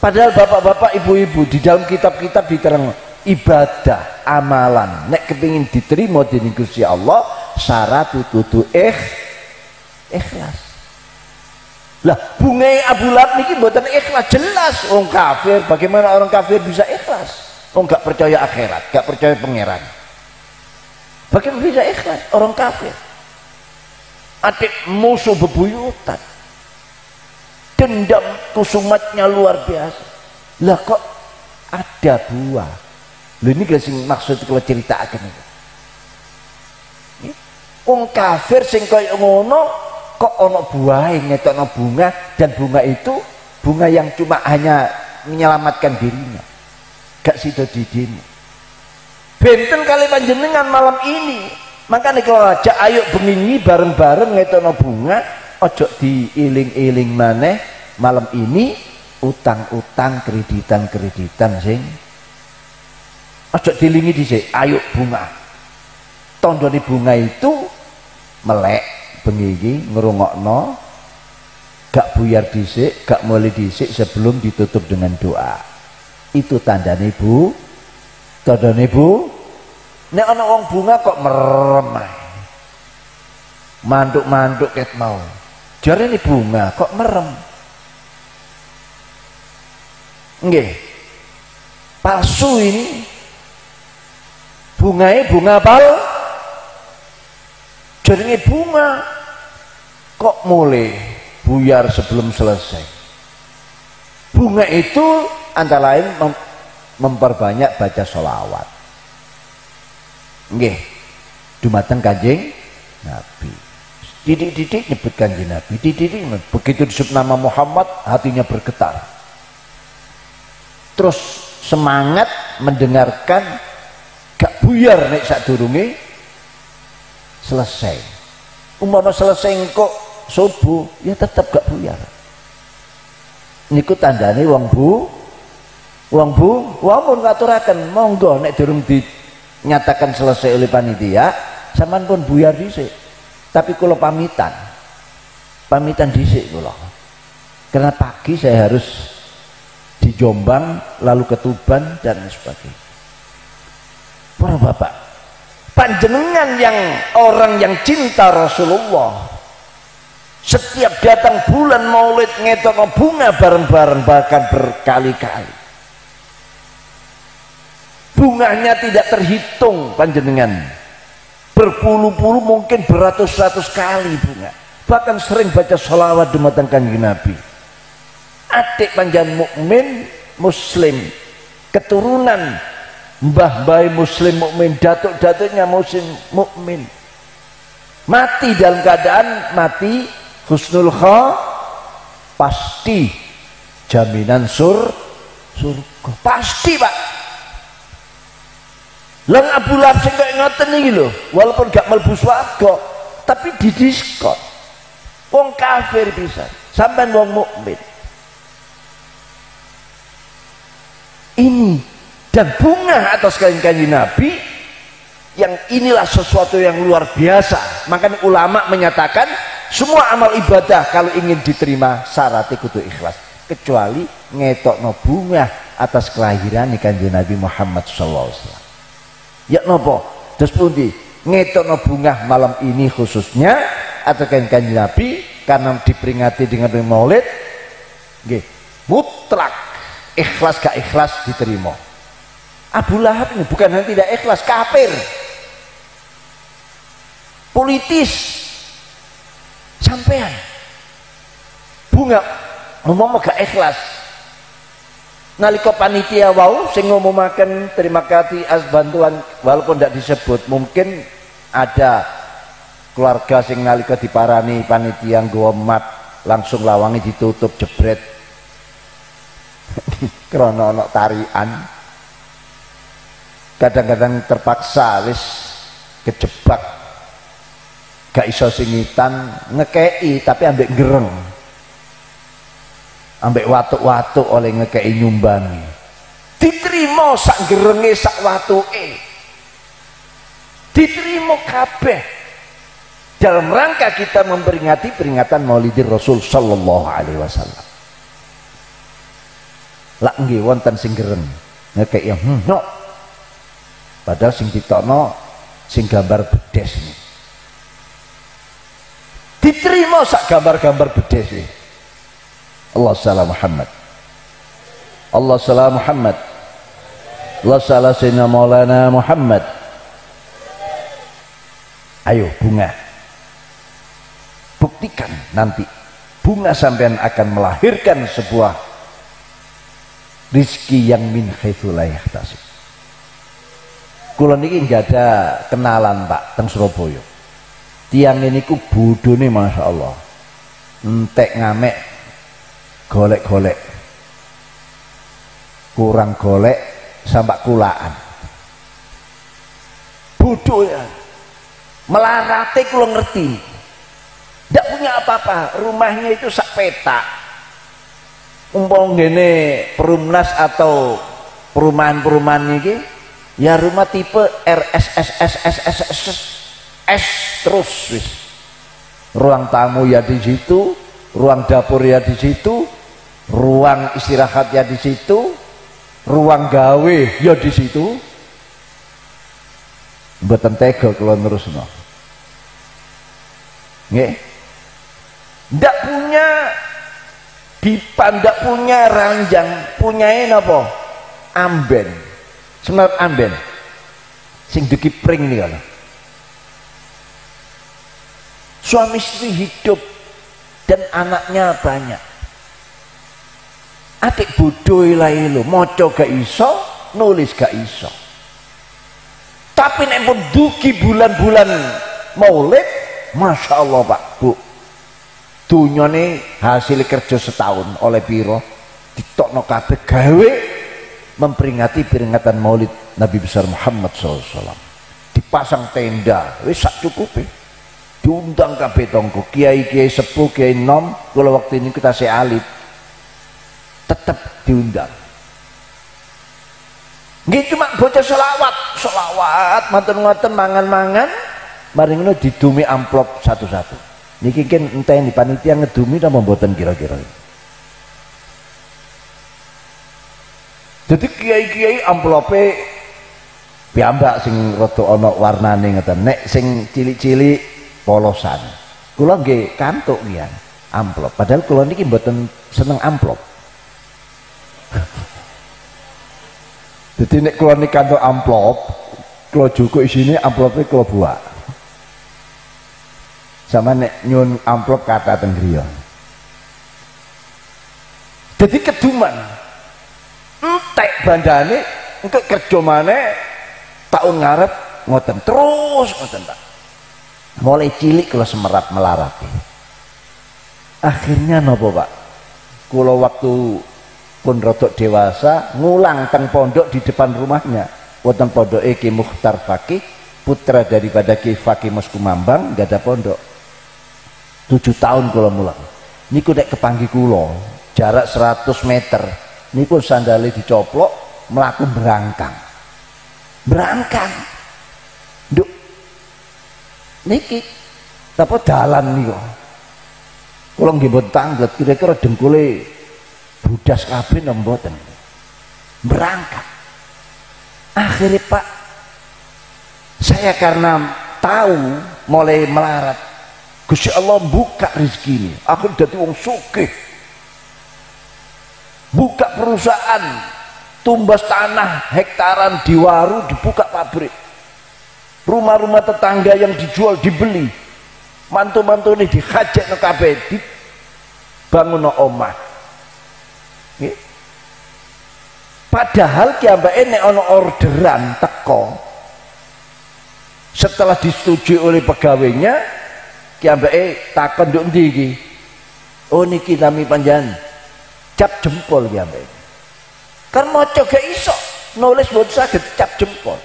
Padahal bapak-bapak, ibu-ibu, di dalam kitab-kitab diterang ibadah, amalan nek kepingin diterima dening Gusti Allah, syarat kudu ikhlas. Lah bunga Abu Lahab niki mboten ikhlas, jelas wong kafir. Bagaimana orang kafir bisa ikhlas? Wong gak percaya akhirat, gak percaya pangeran. Bagaimana bisa ikhlas orang kafir? Adik musuh bebuyutan, dendam kusumatnya luar biasa. Lah kok ada buah? Lho ini gak sing maksud kalau ceritakan itu. Wong kafir sing kaya ngono kok ana buahe ngetokno bunga, dan bunga itu bunga yang cuma hanya menyelamatkan dirinya. Gak sida didini. Benten kali panjenengan malam ini. Makanya kalau aja ayo bengi bareng-bareng ngetokno bunga, ojo diiling-iling maneh malam ini utang-utang kreditan sing ojo dilingi dhisik, ayo bunga. Tandane bunga itu melek bengi iki ngrungokno, gak buyar dhisik, gak mulai dhisik sebelum ditutup dengan doa. Itu tandane Bu. Tandane Bu, nek ana wong bunga kok merem ae. Manduk-manduk ket mau. Jarene bunga kok merem. Nggih. Palsu ini. Bungae bunga jarene bunga kok mulai buyar sebelum selesai. Bunga itu antara lain memperbanyak baca sholawat. Nggih. Dumateng Kanjeng Nabi. Didik-didik nyebut Kanjeng Nabi. Didik begitu disebut nama Muhammad hatinya bergetar. Terus semangat mendengarkan, gak buyar nek sadurunge selesai. Umpama selesai kok subuh, ya tetap gak buyar. Niku tandane wong Bu, wamun ngaturaken monggo nek durung dinyatakan selesai oleh panitia, sampean pun buyar dhisik. Tapi kula pamitan dhisik kula. Karena pagi saya harus di Jombang, lalu ke Tuban dan sebagainya. Para bapak, panjenengan yang orang yang cinta Rasulullah, setiap datang bulan Maulid ngetokno bunga bareng-bareng, bahkan berkali-kali. Bunganya tidak terhitung panjenengan, berpuluh-puluh mungkin beratus-ratus kali bunga. Bahkan sering baca sholawat dumateng Kanjeng Nabi. Adik panjang mukmin muslim, keturunan mbah-mbah muslim mukmin, datuk-datuknya muslim mukmin, mati dalam keadaan mati husnul pasti jaminan surga pasti Pak. Lang Abu Lahab sing kaya ngoten iki lho, walaupun gak mlebu swarga tapi didiskon. Wong kafir bisa sampean wong mukmin. Ini dan bunga atas Kanjeng Nabi yang inilah sesuatu yang luar biasa. Makanya ulama menyatakan semua amal ibadah kalau ingin diterima syaratnya kudu ikhlas, kecuali ngetokno bunga atas kelahiran Kanjeng Nabi Muhammad sallallahu alaihi wasallam. Ya napa? Terus pundi? Ngetokno bunga malam ini khususnya atau Kanjeng Nabi karena diperingati dengan Maulid nggih mutlak ikhlas gak ikhlas diterima. Abu Lahab ini bukan hanya tidak ikhlas, kafir, politis, sampean bunga ngomong gak ikhlas. Nalika panitia wau sing ngumumaken terima kasih as bantuan walaupun tidak disebut, mungkin ada keluarga sing nalika diparani panitia nggawa mat langsung lawangi ditutup jebret krana ana tarian. Kadang-kadang terpaksa wis kejebak gak iso singitan ngekei tapi ambek gereng, ambek watuk-watuk oleh ngekei nyumbangi, diterima sak gerenge sak watuke, diterima kabeh dalam rangka kita memperingati peringatan Maulidir Rasul sallallahu alaihi wasallam. Lak nggih wonten sing gereng ngekei no. Padahal sing ditokno sing gambar bedes nih. Diterima sak gambar-gambar bedes nih. Allah salam Muhammad. Allah salam Muhammad. Allah salam Sayyidina Maulana Muhammad. Ayo bunga. Buktikan nanti bunga sampean akan melahirkan sebuah rizki yang min haitsu la yahtasib. Kula niki nggak ada kenalan Pak teng Surabaya. Tiang ini ku bodone masya Allah, entek ngamek, golek-golek, kurang golek sampai kulaan. Bodoh ya, melarate kula ngerti. Tidak punya apa-apa, rumahnya itu sak petak. Umpama ngene Perumnas atau perumahan-perumahan ini. Ya rumah tipe RSSSSSS terus wis. Ruang tamu ya di situ, ruang dapur ya di situ, ruang istirahat ya di situ, ruang gawe ya di situ. Mboten tega kula nerusno. Nggih. Ndak punya pipa, ndak punya ranjang, punyae napa? Amben. Semat amben sing dikipring nih kalau suami istri hidup dan anaknya banyak. Adik bodoh lah lo, moco gak iso, nulis gak iso. Tapi nek pun dugi bulan-bulan Maulid, masya Allah Pak Bu, dunyane hasil kerja setahun oleh piro ditokno kabeh gawe memperingati peringatan Maulid Nabi besar Muhammad SAW. Dipasang tenda, wis sak cukupe. Diundang kabeh tonggo, kiai-kiai sepuh, kiai nom. Kalau waktu ini kita sealit, tetap diundang. Nggih cuma bocah selawat, matur-matur mangan-mangan, mari ngono didumi amplop satu-satu. Niki kan entah yang di panitia ngedumi napa mboten kira-kira. Jadi kiai-kiai amplope piyambak sing rada ana warnane ngoten. Nek sing cilik-cilik polosan. Kula nggih kantuk kian amplop. Padahal kula niki mboten seneng amplop. Jadi nek kula niki kantuk amplop, kula jukuk isine amplope kula buak. Sama nek nyun amplop kata teng griya. Jadi keduman. Entek bandane untuk kerja maneh tahun ngarep ngoten terus ngoten Pak. Mulai cilik kula semerap melarati. Akhirnya napa Pak? Kula waktu pun rodok dewasa ngulang teng pondok di depan rumahnya. Wonten pondoke Ki Mukhtar Fakih, putra daripada Ki Fakih Mas Kumambang, gak ada pondok. 7 tahun kula mulang. Niku nek kepanggih kula, jarak 100 meter. Niku sandale dicoplok melaku berangkang nduk niki apa dalan niku kula nggih mboten tanglet kira-kira dengkule budas kabeh mboten berangkat. Akhirnya Pak, saya karena tahu mulai melarat, Gusti Allah buka rezeki ini, aku dadi wong sugih, buka perusahaan, tumbas tanah hektaran di Waru, dibuka pabrik, rumah-rumah tetangga yang dijual dibeli, mantu-mantu ini dihajak no kabeh, dibangun no omah. Padahal kiambake nek ana orderan teko, setelah disetujui oleh pegawainya, kiambake takon nduk ndi iki? Oh niki nami panjenengan. Cap jempol kiambake. Kan maca gak iso, nulis mboten saged, cap jempol.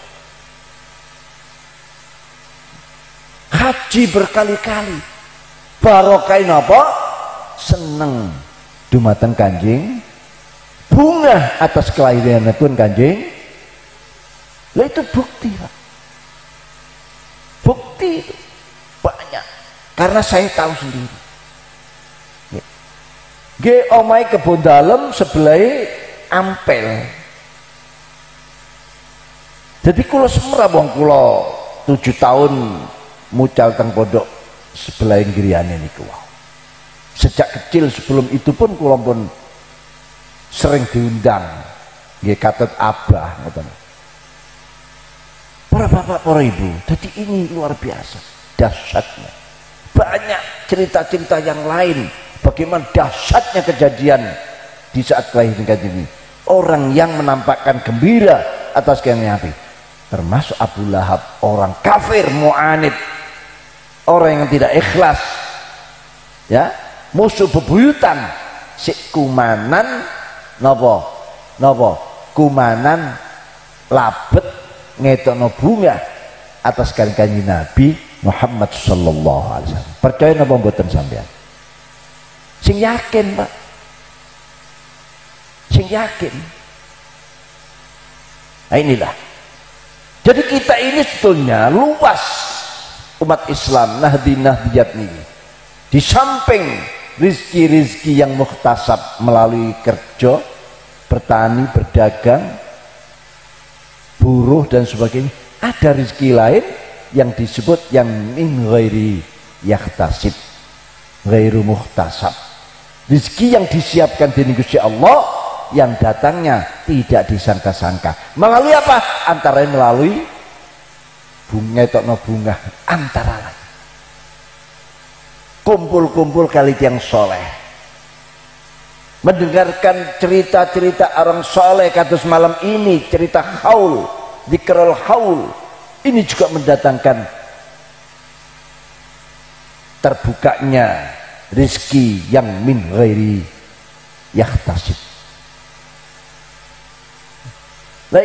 Haji berkali-kali. Barokah napa? Seneng dumateng Kanjeng, bunga atas kelahiranipun Kanjeng. Lah itu bukti Pak, bukti itu banyak karena saya tahu sendiri. Nggih omahe kebon dalem sebelah Ampel. Jadi kula semra wong kula 7 tahun mucal teng pondok sebelah griyane niku. Sejak kecil sebelum itu pun kula pun sering diundang nggih katut abah ngoten. Para bapak, para ibu, jadi ini luar biasa dahsyatnya. Banyak cerita-cerita yang lain bagaimana dahsyatnya kejadian di saat kelahiran ini. Orang yang menampakkan gembira atas kelahiran Nabi, termasuk Abu Lahab, orang kafir mu'anid, orang yang tidak ikhlas, ya, musuh bebuyutan, si kumanan nopo kumanan labet ngetokno bunga atas kanjeng Nabi Muhammad sallallahu alaihi wasallam. Percaya napa mboten sampean? Sing yakin Pak, sing yakin. Nah inilah, jadi kita ini sebetulnya luas umat Islam nahdiyat ini. Di samping rizki-rizki yang muhtasab melalui kerja, bertani, berdagang, buruh dan sebagainya, ada rizki lain yang disebut yang min ghairi yahtasib, ghairu muhtasab, rizki yang disiapkan di Gusti Allah yang datangnya tidak disangka-sangka. Melalui apa? Antara melalui bunga tokno bunga, antara lain kumpul-kumpul kali yang soleh, mendengarkan cerita-cerita orang soleh kados malam ini, cerita haul, dzikrul haul, ini juga mendatangkan terbukanya rizki yang min ghairi yahtasib. Nah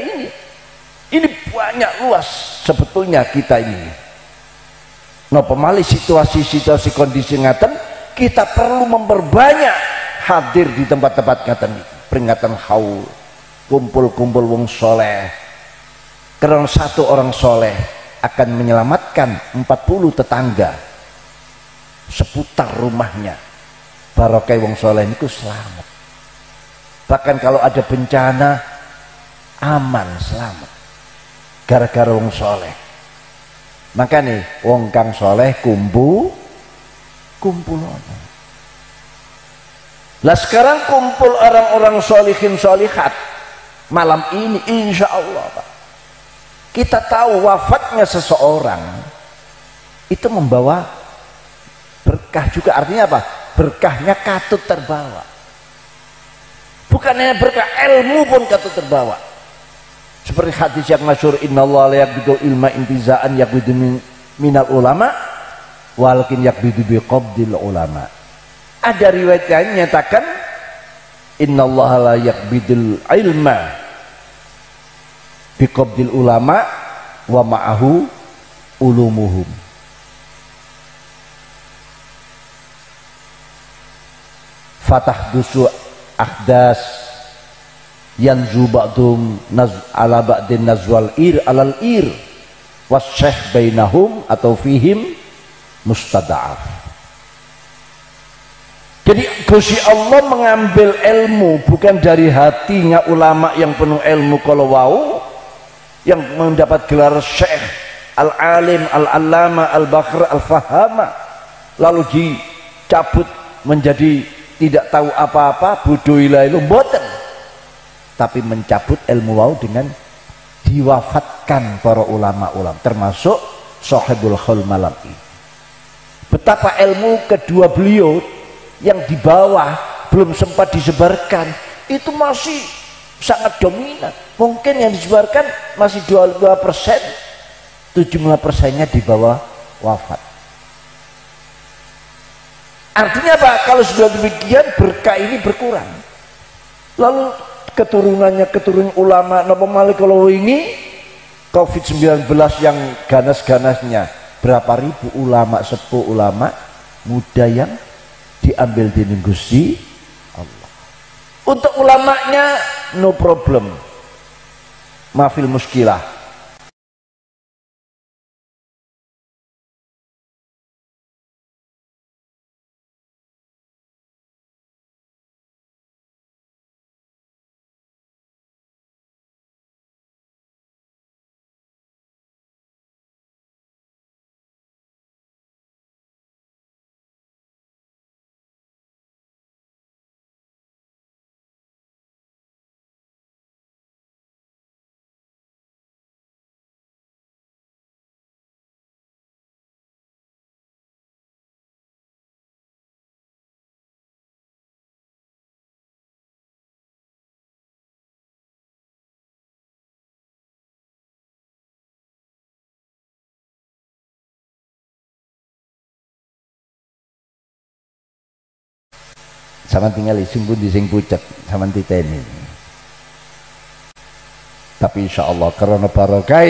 ini banyak luas sebetulnya kita ini. Nah pemali situasi-situasi kondisi ngaten, kita perlu memperbanyak hadir di tempat-tempat ngaten ini, peringatan haul, kumpul-kumpul wong soleh, karena satu orang soleh akan menyelamatkan 40 tetangga seputar rumahnya. Barokah wong soleh niku selamat, bahkan kalau ada bencana aman selamat gara-gara wong soleh. Maka nih wong kang soleh kumpul lah sekarang kumpul orang-orang solihin solihat malam ini, insya Allah Pak, kita tahu wafatnya seseorang itu membawa berkah juga. Artinya apa? Berkahnya katut terbawa, bukan hanya berkah, ilmu pun katut terbawa. Seperti hadis yang masyhur, innallaha la yaqbidu ilma intizaan yaqbidu minal ulama walakin yaqbidu biqabdil ulama. Ada riwayat yang menyatakan innallaha la yaqbidul ilma biqabdil ulama wa ma'ahu ulumuhum. Fatahdusu ahdas yanzu ba'dum ala ba'din nazwal ir alal ir wasyekh bainahum atau fihim mustada'af. Jadi Gusti Allah mengambil ilmu bukan dari hatinya ulama yang penuh ilmu kalau wau yang mendapat gelar syekh al-alim al-allama al-bakhr al-fahama lalu dicabut menjadi tidak tahu apa-apa bodoh ilailu mboten, tapi mencabut ilmu wau dengan diwafatkan para ulama-ulama termasuk Shahibul Khul Malam ini. Betapa ilmu kedua beliau yang di bawah belum sempat disebarkan itu masih sangat dominan. Mungkin yang disebarkan masih 22%, 75%-nya di bawah wafat. Artinya apa? Kalau sudah demikian berkah ini berkurang. Lalu keturunannya keturunan ulama napa malih kalau ini COVID-19 yang ganas-ganasnya berapa ribu ulama sepuh ulama muda yang diambil di Gusti Allah. Untuk ulamanya no problem, mafil muskilah. Sama tinggal sing pundi sing pucet sama titeni. Tapi insya Allah karena barokah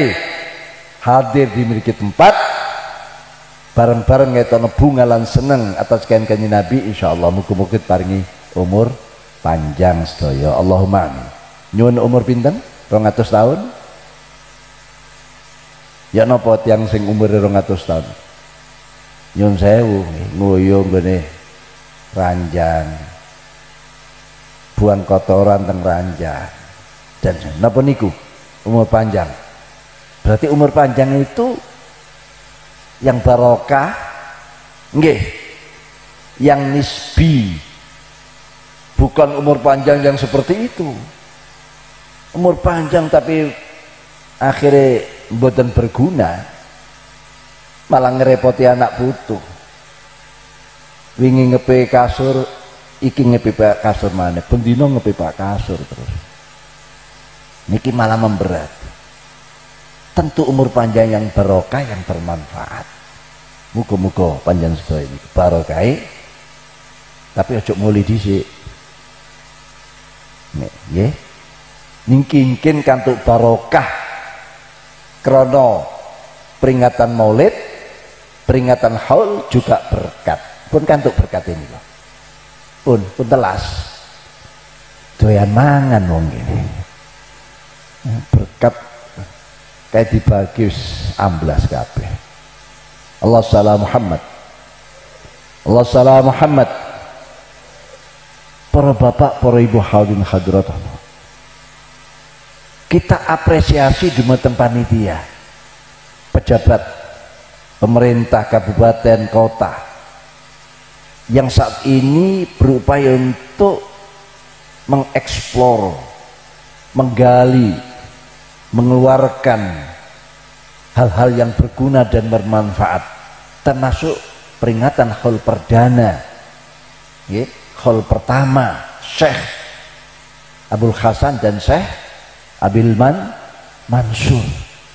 hadir di mriki tempat bareng-bareng ngetono bunga lan seneng atas kain kanjeng Nabi, insya Allah muga-muga paringi umur panjang sedaya. Allahumma amin. Nyuwun umur pinten? 200 tahun. Ya napa tiyang sing umure 200 tahun? Nyuwun sewu nguyuh nggone ranjang. Buang kotoran teng ranjang. Dan napa niku umur panjang? Berarti umur panjang itu yang barokah nggih, yang nisbi, bukan umur panjang yang seperti itu. Umur panjang tapi akhirnya mboten berguna, malah ngerepoti anak putu. Wingi ngepe kasur, iki ngepe kasur mana, pendino ngepe kasur terus. Niki malah memberat. Tentu umur panjang yang barokah yang bermanfaat. Muga-muga panjang sedaya ini barokah. Tapi ojo muli dhisik. Nggih. Ningkin kantuk barokah krana peringatan Maulid, peringatan haul juga berkat. Pun kantuk berkat ini loh. Pun telas. Doyan mangan wong ngene. Berkat kayak dibagi amblas kabeh. Allah salam Muhammad. Allah salam Muhammad. Para bapak, para ibu hadirin hadirat, kita apresiasi dumateng panitia, pejabat, pemerintah kabupaten kota yang saat ini berupaya untuk mengeksplor, menggali, mengeluarkan hal-hal yang berguna dan bermanfaat, termasuk peringatan haul perdana, haul pertama Syekh Abdul Hasan dan Syekh Abil Mansur.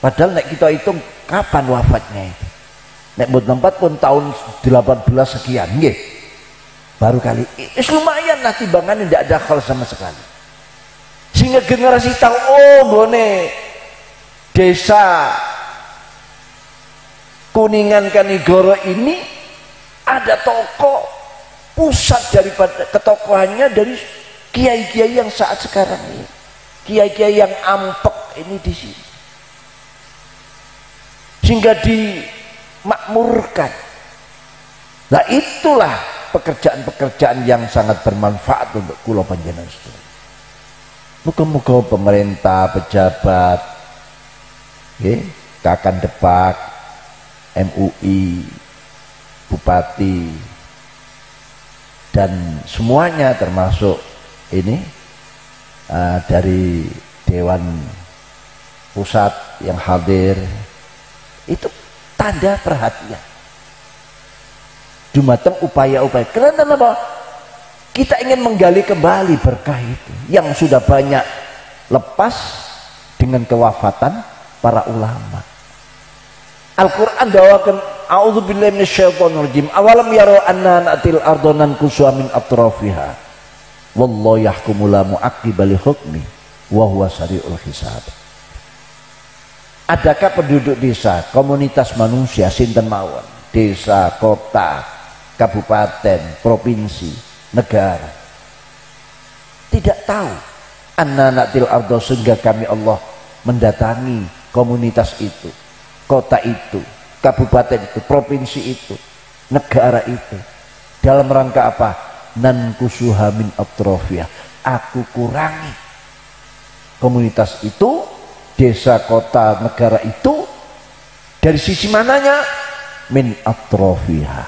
Padahal nek kita hitung kapan wafatnya itu, nek buat tempat pun tahun 18 sekian, nggih. Baru kali lumayan lah timbangannya, tidak ada hal sama sekali, sehingga generasi tahu oh bone desa Kuningan Kanigoro ini ada toko pusat daripada ketokohannya dari kiai-kiai yang saat sekarang ini, kiai-kiai yang ampek ini di sini, sehingga dimakmurkan. Nah itulah pekerjaan-pekerjaan yang sangat bermanfaat untuk kula panjenengan sedaya. Muga-muga pemerintah, pejabat, Kakan Depak, MUI, Bupati, dan semuanya termasuk ini dari Dewan Pusat yang hadir, itu tanda perhatian dumateng upaya-upaya. Karena apa? Kita ingin menggali kembali berkah itu yang sudah banyak lepas dengan kewafatan para ulama. Al-Quran dawakan a'udzubillahi minasyaitonirrajim awalam yaro anna natil ardonan kuswa min atrafiha wallahu yahkumu la mu'aqqiba li hukmi wa huwa sari'ul hisab. Adakah penduduk desa, komunitas manusia sinten mawon, desa, kota, kabupaten, provinsi, negara, tidak tahu anna natil ardo sehingga kami Allah mendatangi komunitas itu, kota itu, kabupaten itu, provinsi itu, negara itu, dalam rangka apa? Nan kusuha min atrofiyah, aku kurangi komunitas itu, desa, kota, negara itu dari sisi mananya? Min atrofiyah,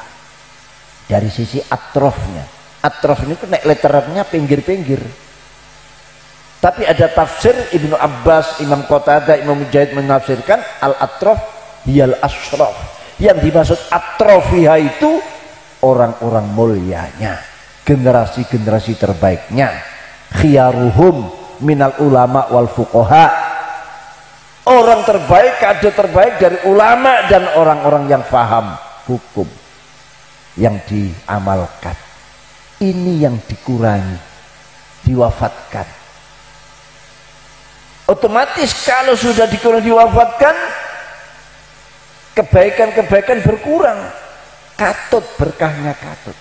dari sisi atrofnya. Atrof ini kan letternya pinggir-pinggir. Tapi ada tafsir Ibnu Abbas, Imam Qatadah, Imam Mujahid menafsirkan al-atrof hiyal ashraf. Yang dimaksud atrofiyah itu orang-orang mulianya, generasi-generasi terbaiknya, khiyaruhum minal ulama wal fuqaha, orang terbaik, kader terbaik dari ulama dan orang-orang yang faham hukum yang diamalkan. Ini yang dikurangi, diwafatkan. Otomatis kalau sudah dikurangi, diwafatkan, kebaikan-kebaikan berkurang, katut berkahnya katut.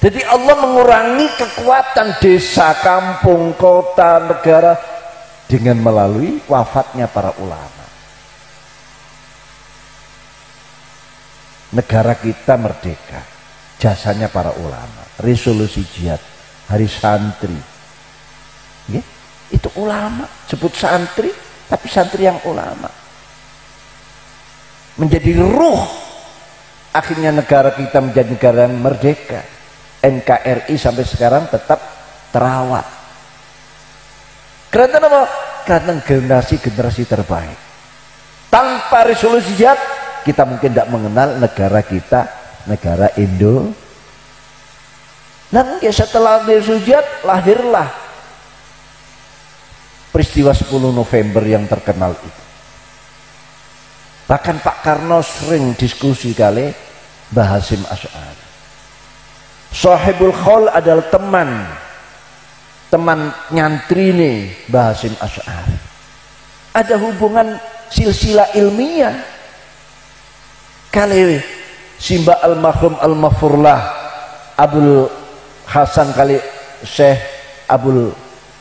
Jadi Allah mengurangi kekuatan desa, kampung, kota, negara dengan melalui wafatnya para ulama. Negara kita merdeka, jasanya para ulama. Resolusi jihad, hari santri, itu ulama, sebut santri, tapi santri yang ulama. Menjadi ruh akhirnya negara kita menjadi negara yang merdeka. NKRI sampai sekarang tetap terawat. Karena apa? Karena generasi-generasi terbaik. Tanpa resolusi jihad kita mungkin tidak mengenal negara kita, negara Indo. Dan setelah resolusi jihad lahirlah peristiwa 10 November yang terkenal itu. Bahkan Pak Karno sering diskusi kali Mbah Hasyim Asy'ari. Sahibul Qaul adalah teman nyantri nih Mbah Hasyim Asy'ari. Ada hubungan silsilah ilmiah kali Simba al-Mahrum al-Mafurlah Abdul Hasan kali Syekh Abdul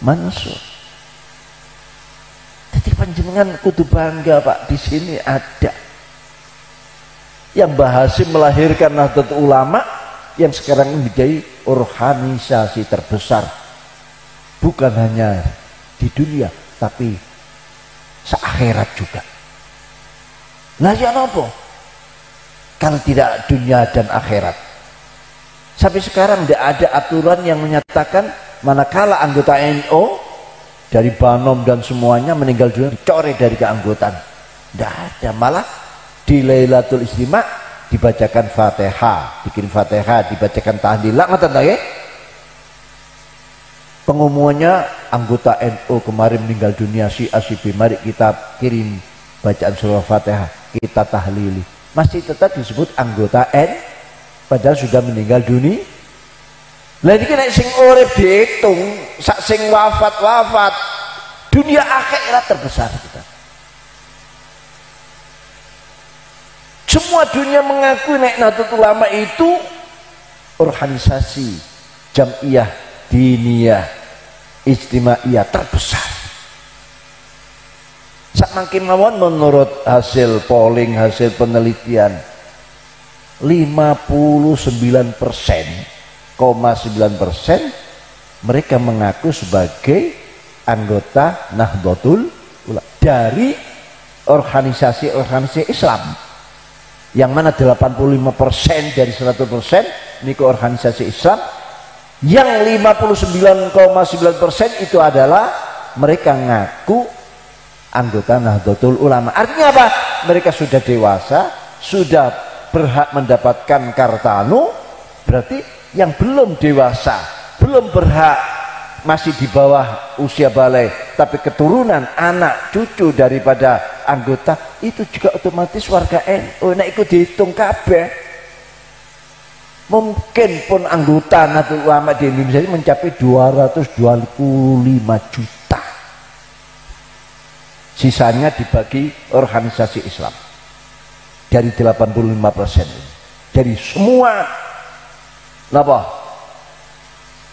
Mansur. Jadi panjenengan kudu bangga Pak, di sini ada yang Mbah Hasyim melahirkan Nahdlatul Ulama yang sekarang menjadi organisasi terbesar bukan hanya di dunia tapi seakhirat juga. Nah ya apa? Kalau tidak dunia dan akhirat. Sampai sekarang tidak ada aturan yang menyatakan manakala anggota NU dari Banom dan semuanya meninggal dunia dicoret dari keanggotaan. Tidak ada, malah di Lailatul Istima dibacakan Fatihah, bikin Fatihah, dibacakan tahlilah, ngoten ta nggih? Pengumumannya anggota NU kemarin meninggal dunia si A si B, mari kita kirim bacaan surah Fatihah, kita tahlili. Masih tetap disebut anggota N padahal sudah meninggal dunia. Lah iki nek sing urip dihitung, sak sing wafat dunia akhirat terbesar kita. Semua dunia mengakui nek Nahdlatul Ulama itu organisasi jamiah diniyah istimaiyah terbesar. Sak mangke mawon menurut hasil polling, hasil penelitian 59,9% mereka mengaku sebagai anggota Nahdlatul Ulama dari organisasi-organisasi Islam, yang mana 85% dari 100% ini ke organisasi Islam, yang 59,9% itu adalah mereka ngaku anggota Nahdlatul Ulama. Artinya apa? Mereka sudah dewasa, sudah berhak mendapatkan Kartanu. Berarti yang belum dewasa, belum berhak, masih di bawah usia balai, tapi keturunan anak cucu daripada anggota itu juga otomatis warga NU. Nah ikut dihitung kabeh. Mungkin pun anggota Nahdlatul Ulama di Indonesia ini mencapai 225 juta. Sisanya dibagi organisasi Islam dari 85%. Dari semua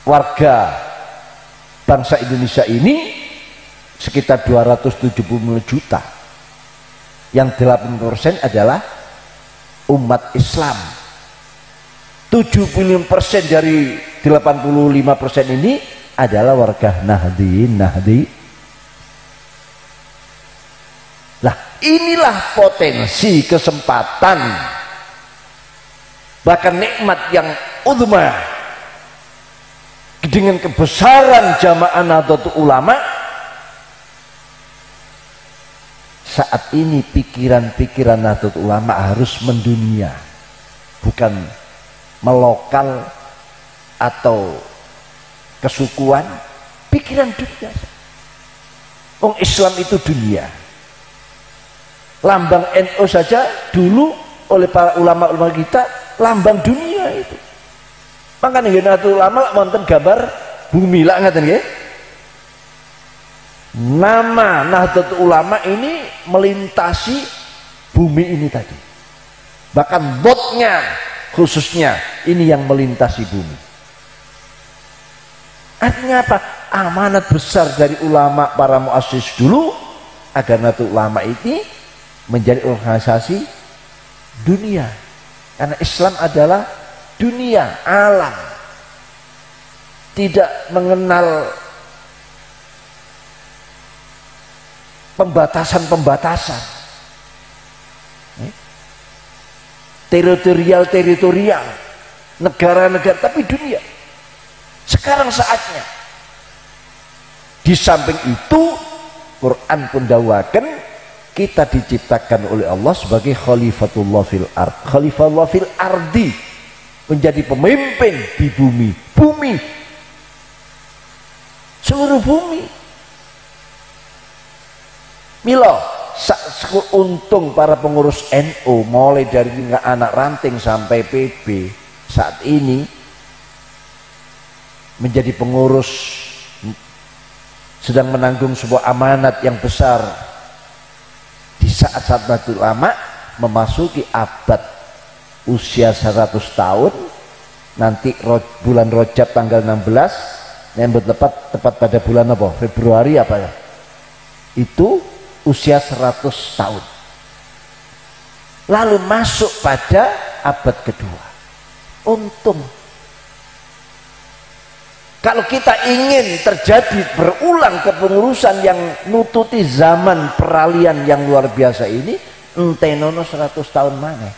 warga bangsa Indonesia ini sekitar 270 juta. Yang 80% adalah umat Islam. 75% dari 85% ini adalah warga Nahdi. Lah inilah potensi, kesempatan, bahkan nikmat yang uzma dengan kebesaran jamaah Nahdlatul Ulama. Saat ini pikiran-pikiran Nahdlatul Ulama harus mendunia, bukan melokal atau kesukuan. Pikiran dunia. Wong Islam itu dunia. Lambang NU saja dulu oleh para ulama-ulama kita lambang dunia itu. Makanya Nahdlatul Ulama wonten gambar bumi lah ngaten nggih. Nama Nahdlatul Ulama ini melintasi bumi ini tadi. Bahkan botnya khususnya ini yang melintasi bumi. Artinya apa? Amanat besar dari ulama para muassis dulu agar Nahdlatul Ulama ini menjadi organisasi dunia. Karena Islam adalah dunia, alam. Tidak mengenal pembatasan-pembatasan. Teritorial, negara-negara, tapi dunia. Sekarang saatnya. Di samping itu, Quran pun dakwaken kita diciptakan oleh Allah sebagai khalifatullah fil ard, khalifatullah fil ardi, menjadi pemimpin di bumi, seluruh bumi. Milo untung para pengurus NU mulai dari tingkat anak ranting sampai PB saat ini menjadi pengurus, sedang menanggung sebuah amanat yang besar di saat-saat Nahdlatul Ulama memasuki abad usia 100 tahun. Nanti bulan Rajab tanggal 16 yang tepat pada bulan apa? Februari apa ya? Itu usia 100 tahun. Lalu masuk pada abad kedua. Untung. Kalau kita ingin terjadi berulang kepengurusan yang nututi zaman peralihan yang luar biasa ini, entenono 100 tahun mana?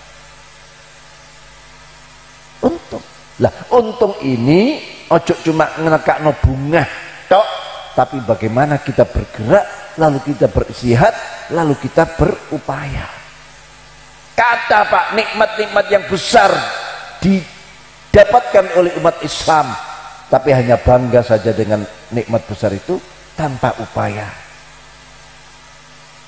Untung. Lah, untung ini ojo cuma ngenekakno bunga tok, tapi bagaimana kita bergerak, lalu kita beristihad, lalu kita berupaya. Kata Pak, nikmat-nikmat yang besar didapatkan oleh umat Islam, tapi hanya bangga saja dengan nikmat besar itu tanpa upaya.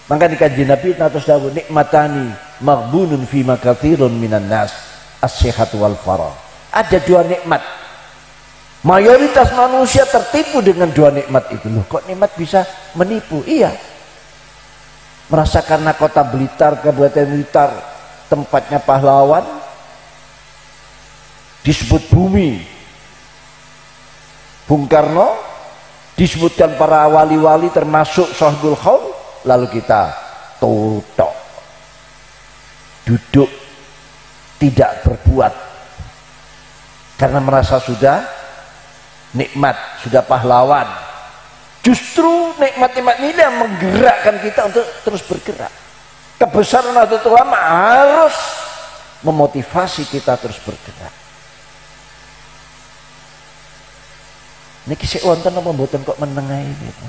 Maka di kajian Nabi atas dawuh nikmatani maghbunun fi makathirun minan nas as-sihat wal farah. Ada dua nikmat. Mayoritas manusia tertipu dengan dua nikmat itu. Loh, kok nikmat bisa menipu? Iya. Merasakan kota Blitar, Kabupaten Blitar, tempatnya pahlawan, disebut bumi Bung Karno, disebutkan para wali-wali termasuk Sohibul Khaul, lalu kita tutok, duduk tidak berbuat karena merasa sudah nikmat, sudah pahlawan. Justru nikmat-nikmat ini yang menggerakkan kita untuk terus bergerak. Kebesaran Nahdlatul Ulama harus memotivasi kita terus bergerak. Niki sik wonten apa mboten kok menengae gitu.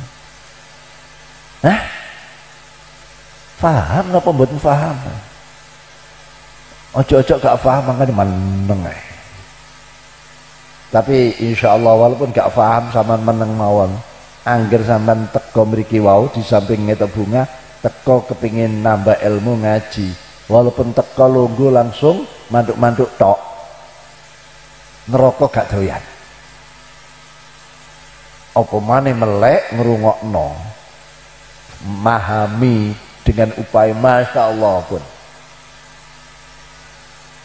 Hah? Paham napa mboten paham? Ojo-ojo gak paham mangkane meneng ae. Tapi insyaallah walaupun gak paham sama meneng mawon, angger sampean teko mriki wau di samping ngetok bunga, teko kepingin nambah ilmu ngaji. Walaupun teko lungguh langsung manduk-manduk tok. Neraka gak doyan. Apa maneh melek ngrungokno. Memahami dengan upaya Masya Allah pun.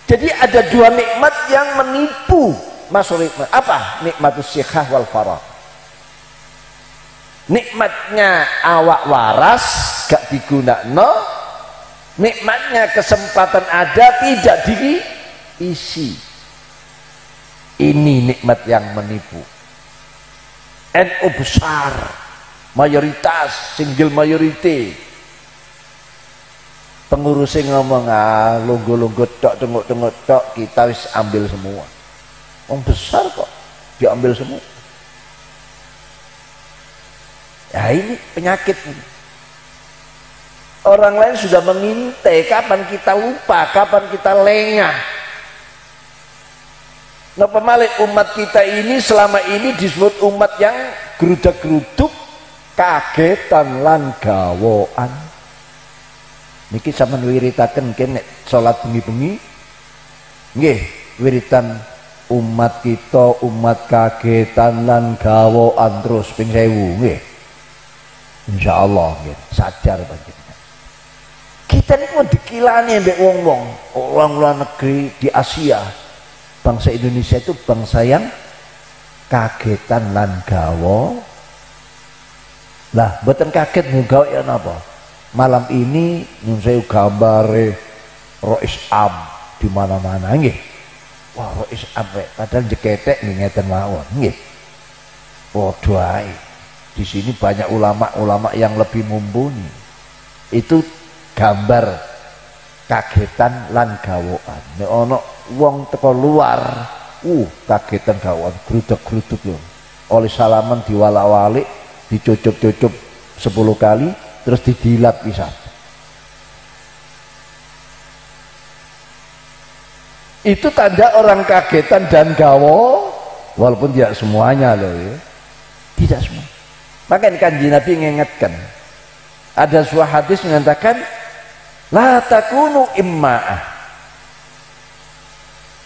Jadi ada dua nikmat yang menipu maksudnya apa? Nikmatus sikhah wal farah. Nikmatnya awak waras gak digunakno, nikmatnya kesempatan ada tidak diisi. Ini nikmat yang menipu. NU besar, mayoritas, single majority. Pengurusnya ngomong lunggu-lunggu tok, tengok-tengok tok, kita wis ambil semua. Orang besar kok diambil semua. Ya ini penyakit. Orang lain sudah mengintai kapan kita lupa, kapan kita lengah. Napa malih umat kita ini selama ini disebut umat yang gerudak-geruduk, kagetan lan gawoan. Niki sampean wiritaken kene salat bengi-bengi nggih wiritan umat kita umat kagetan lan gawoan terus ping 1000 nggih insyaallah nggih sadar panjenengan kita niku dikilani mbek wong-wong orang luar negeri di Asia. Bangsa Indonesia itu bangsa yang kagetan lan gawo lah mboten kaget gawe ya napa. Malam ini nyun saya gambare Rois Am di mana-mana nggih. Wah, Rois Am padahal jeketek ngeten mawon nggih. Padha ae. Di sini banyak ulama-ulama yang lebih mumpuni. Itu gambar kagetan lan gawoan. Nek ana wong teko luar, kagetan gawoan, gruduk-gruduk yo. Oleh salaman diwalak-walik, dicucup-cucup 10 kali terus didilat pisan. Itu tanda orang kagetan dan gawo, walaupun tidak semuanya loh ya. Tidak semua. Makanya Kanjeng Nabi mengingatkan. Ada sebuah hadis mengatakan la takunu imma'ah.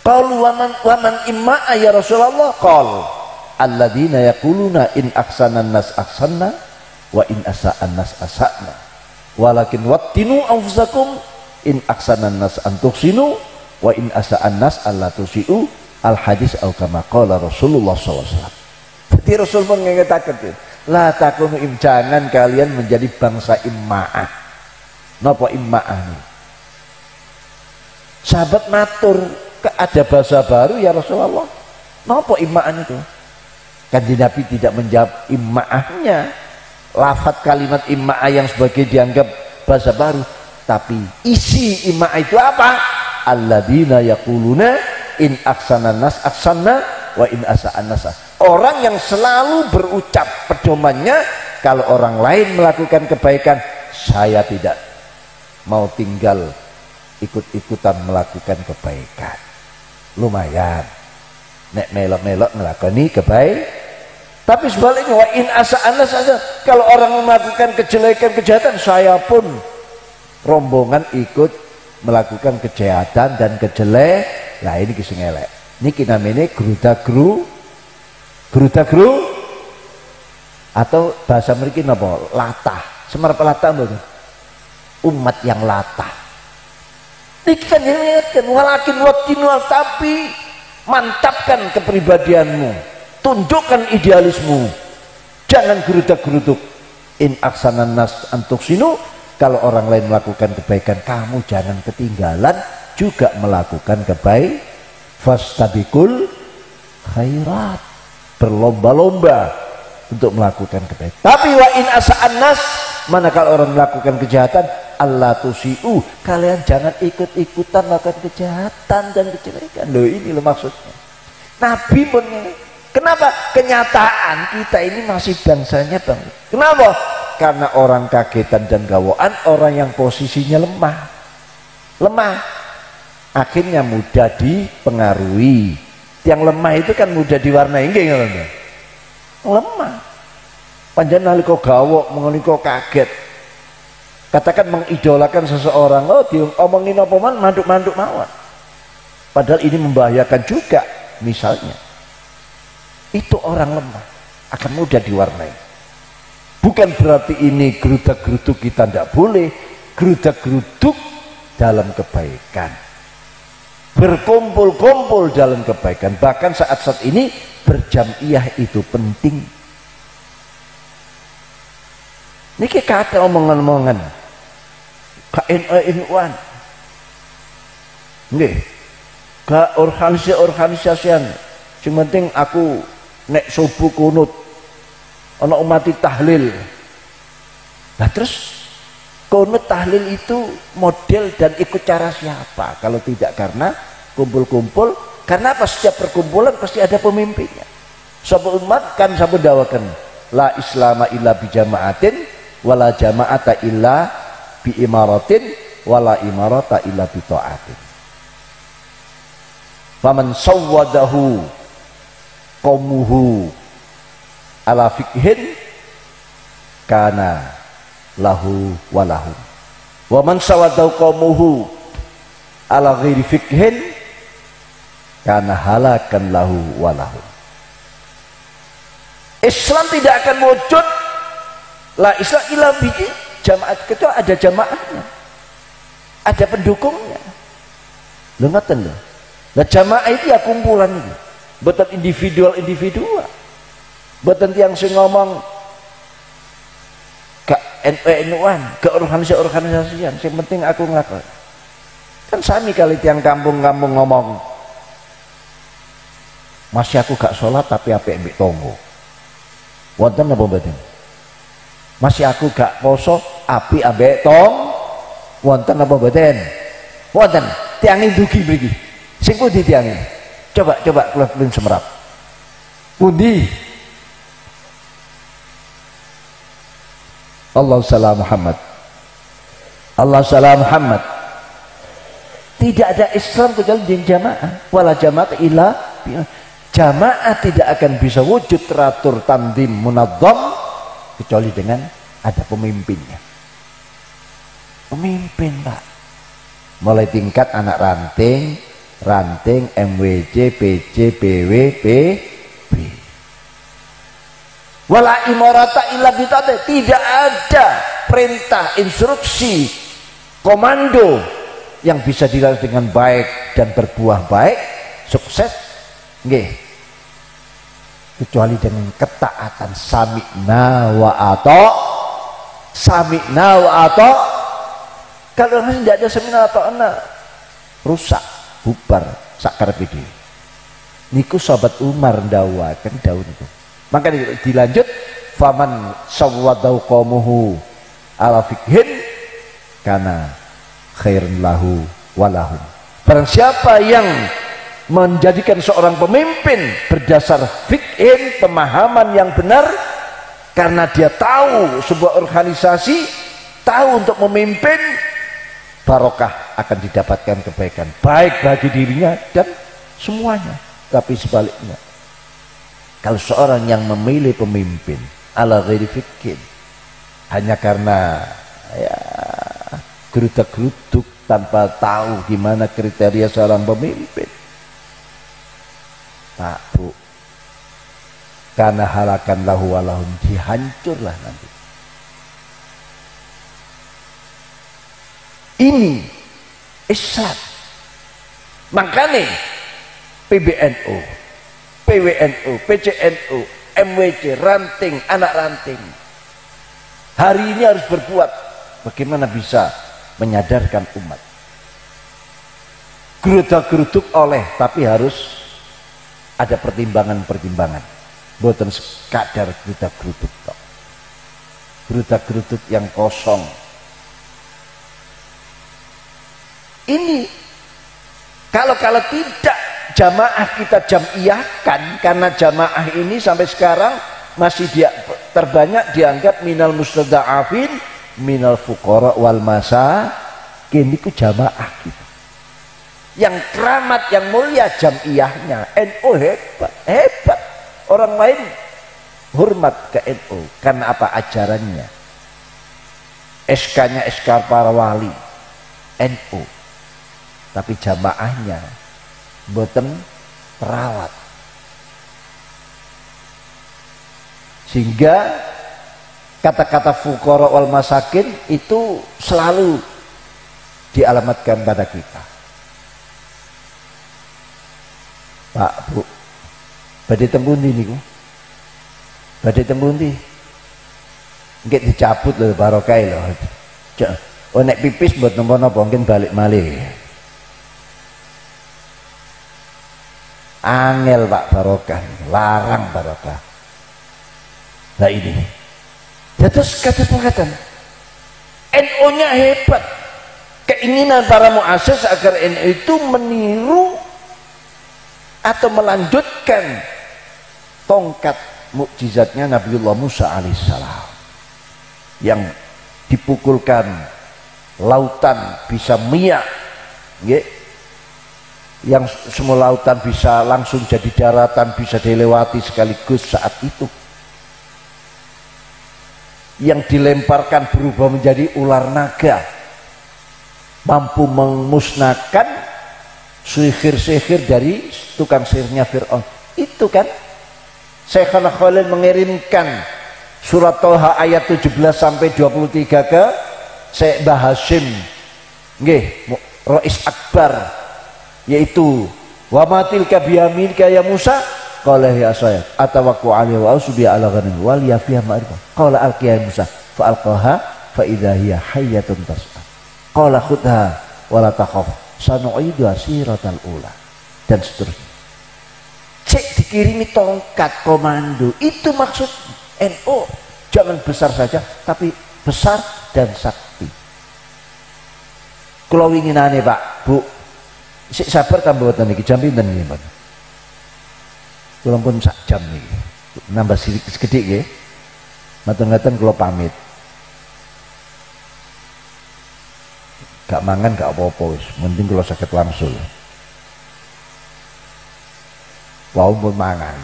Qalu waman imma'ah ya Rasulullah? Qal alladzina yaquluna in aksanan nas aksanna wa in asa'an nas asa'na walakin wattinu anfusakum in aksanan nas antuksinu wa in asa'an nas alla tusi'u al hadis atau kama qala Rasulullah SAW. Jadi Rasul pun mengatakan la takunu jangan kalian menjadi bangsa imma'ah. Napa imma'ah nih? Sahabat matur ada bahasa baru ya Rasulullah. Napa imma'ah itu? Kanjeng Nabi tidak menjawab imma'ahnya, lafaz kalimat imma'ah yang sebagai dianggap bahasa baru, tapi isi imma'ah itu apa? Alladzina yaquluna in aksanan nas aksanna wa in asa'an nas. Orang yang selalu berucap pedomannya kalau orang lain melakukan kebaikan, saya tidak mau tinggal ikut-ikutan melakukan kebaikan. Lumayan nek melok-melok ngelakoni kebaikan. Tapi sebaliknya wa in asa'an saja, kalau orang melakukan kejelekan kejahatan, saya pun rombongan ikut melakukan kejahatan dan kejelek. Lah ini kisah ngelek. Niki namanya geruda-gru atau bahasa mriki napa? Latah. Semerap latah mboten? Umat yang latah. Niki kan ingatkan walakin wattinu, tapi mantapkan kepribadianmu. Tunjukkan idealismu, jangan gerudak-geruduk. In aksanan nas antuksinu, kalau orang lain melakukan kebaikan kamu jangan ketinggalan, juga melakukan kebaikan. Fastabiqul khairat, berlomba-lomba untuk melakukan kebaikan. Tapi wa in asa'an nas, manakala orang melakukan kejahatan, Allah tusi'u, kalian jangan ikut-ikutan melakukan kejahatan dan kejelekan. Loh, ini loh maksudnya. Nabi pun, kenapa? Kenyataan kita ini masih bangsanya bang. Kenapa? Karena orang kagetan dan gawaan, orang yang posisinya lemah, akhirnya mudah dipengaruhi. Yang lemah itu kan mudah diwarnai, enggak? Lemah. Panjenengan nalika gawok, nalika kaget. Katakan mengidolakan seseorang, oh diomongin apa man, manduk-manduk mawon. Padahal ini membahayakan juga, misalnya. Itu orang lemah, akan mudah diwarnai. Bukan berarti ini gerudak-geruduk kita tidak boleh, gerudak-geruduk dalam kebaikan, berkumpul-kumpul dalam kebaikan. Bahkan saat-saat ini berjamiah itu penting. Ini kata omongan-omongan KNU-an nggih, ke organisasi-organisasian sing penting aku nek subuh kunut ana umati tahlil. Nah terus kunut tahlil itu model dan ikut cara siapa kalau tidak karena kumpul-kumpul? Karena apa? Setiap perkumpulan pasti ada pemimpinnya. Sapa umat kan sapa dawakan la islama illa bi jamaatin wala jama'ata illa bi imaratin wala imarata illa bi ta'atin. Faman sawwadahu qaumuhu ala fikhin kana lahu walahum wa man sawwadahu qaumuhu ala ghairi fikhin kana halakan lahu walahum. Islam tidak akan wujud la Islam illa bihi jamaat, kecuali ada jamaahnya, ada pendukungnya. Lho ngoten lho. Lah jamaah itu ya kumpulan itu. Mboten individual. Mboten tiyang sing ngomong gak NU-an, gak organisasi-organisasian, sing penting aku nglakoni. Kan sami kali tiyang kampung-kampung ngomong, masih aku gak sholat tapi apik mbek tonggo. Wonten apa mboten? Masih aku gak poso api ambek tong, wonten apa mboten? Wonten. Tiang ndugi mriki. Sing pundi tiange? Coba kula pun semerap. Pundi? Allahu salam Muhammad. Allah salam Muhammad. Tidak ada Islam kecuali di jamaah. Wala jamaah illa jamaah tidak akan bisa wujud teratur tanzim munazzam kecuali dengan ada pemimpinnya. Pemimpin Pak, mulai tingkat anak ranting, MWJ, PJ, BW, PB. Wala imarata illa bitate, tidak ada perintah, instruksi, komando yang bisa dilakukan dengan baik dan berbuah baik, sukses, nggih, kecuali dengan ketaatan sami'na wa ata. Kalau tidak ada sami'na wa ta'na, rusak, bubar, sakarepe dhewe. Niku sahabat Umar ndawaken daun itu. Maka dilanjut, faman sawwadau qaumuhu ala fikhin kana khairun lahu walahum. Barang siapa yang menjadikan seorang pemimpin berdasar fikhin, pemahaman yang benar, karena dia tahu sebuah organisasi, tahu untuk memimpin, barokah akan didapatkan kebaikan baik bagi dirinya dan semuanya. Tapi sebaliknya, kalau seorang yang memilih pemimpin ala ghairi fikhin hanya karena ya gerudak-geruduk tanpa tahu gimana kriteria seorang pemimpin, Pak Bu, karena halakan lahu walahum, dihancurlah nanti. Ini Islam. Makanya PBNU, PWNU, PCNU, MWC, ranting, anak ranting, hari ini harus berbuat bagaimana bisa menyadarkan umat. gerudak-geruduk oleh, tapi harus ada pertimbangan-pertimbangan. Boten sekadar gerudak-geruduk tok. Gerudak-geruduk yang kosong. Ini kalau tidak jamaah kita jam'iyahkan, karena jamaah ini sampai sekarang masih terbanyak dianggap minal mustada'afin, minal fuqara wal masakin, itu jamaah kita. Yang keramat, yang mulia jam'iyahnya. NU hebat. Orang lain hormat ke NU karena apa? Ajarannya. SK-nya SK para wali NU. Tapi jamaahnya boten perawat. Sehingga kata-kata fuqara wal masakin itu selalu dialamatkan pada kita. Pak, Bu, badhe tembundi niku. Badhe tembundi. Nggih dicabut lho barokah lho. Oh nek pipis mbot napa-napa mungkin balik malih. Angel Pak barokah, larang barokah. Nah ini. Terus kata pengatakan NU-nya hebat. Keinginan para muassis agar NU itu meniru atau melanjutkan tongkat mukjizatnya Nabiullah Musa alaihissalam yang dipukulkan lautan bisa miak, yang semua lautan bisa langsung jadi daratan, bisa dilewati sekaligus saat itu, yang dilemparkan berubah menjadi ular naga, mampu memusnahkan sihir-sihir dari tukang sihirnya Fir'aun. Itu kan Syekhana Khalil mengirimkan surat Thaha ayat 17 sampai 23 ke Syekh Mbah Hasyim nggih Rais Akbar, yaitu wa matilka biyaminika ya Musa qala ya saya atawakku alaihi wa usbi ala ghanim wal yafiha ma'rifah qala alqiya Musa fa alqaha fa idza hiya hayyatun tas'a qala khudha wa la takhaf sanu'idu siratal ula, dan seterusnya. Cek dikirimi tongkat komando, itu maksud NU. Jangan besar saja, tapi besar dan sakti. Kula winginane Pak, Bu, sik sabar tambah wonten iki jam pinten nggih, Pak? Kula pun sak jam niki. Nambah sedikit nggih. Matur-matur kula pamit. Gak mangan gak apa-apa wis, mending kula saged wangsul. Wau pun mangan.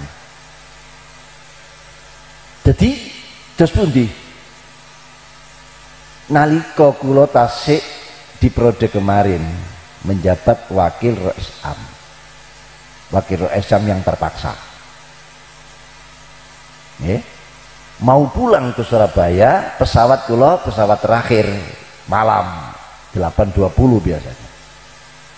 Jadi terus pundi? Nalika kula tasik di periode kemarin menjabat wakil Rais Am. Wakil Rais Am yang terpaksa. Mau pulang ke Surabaya, pesawat kula pesawat terakhir malam 8.20 biasanya.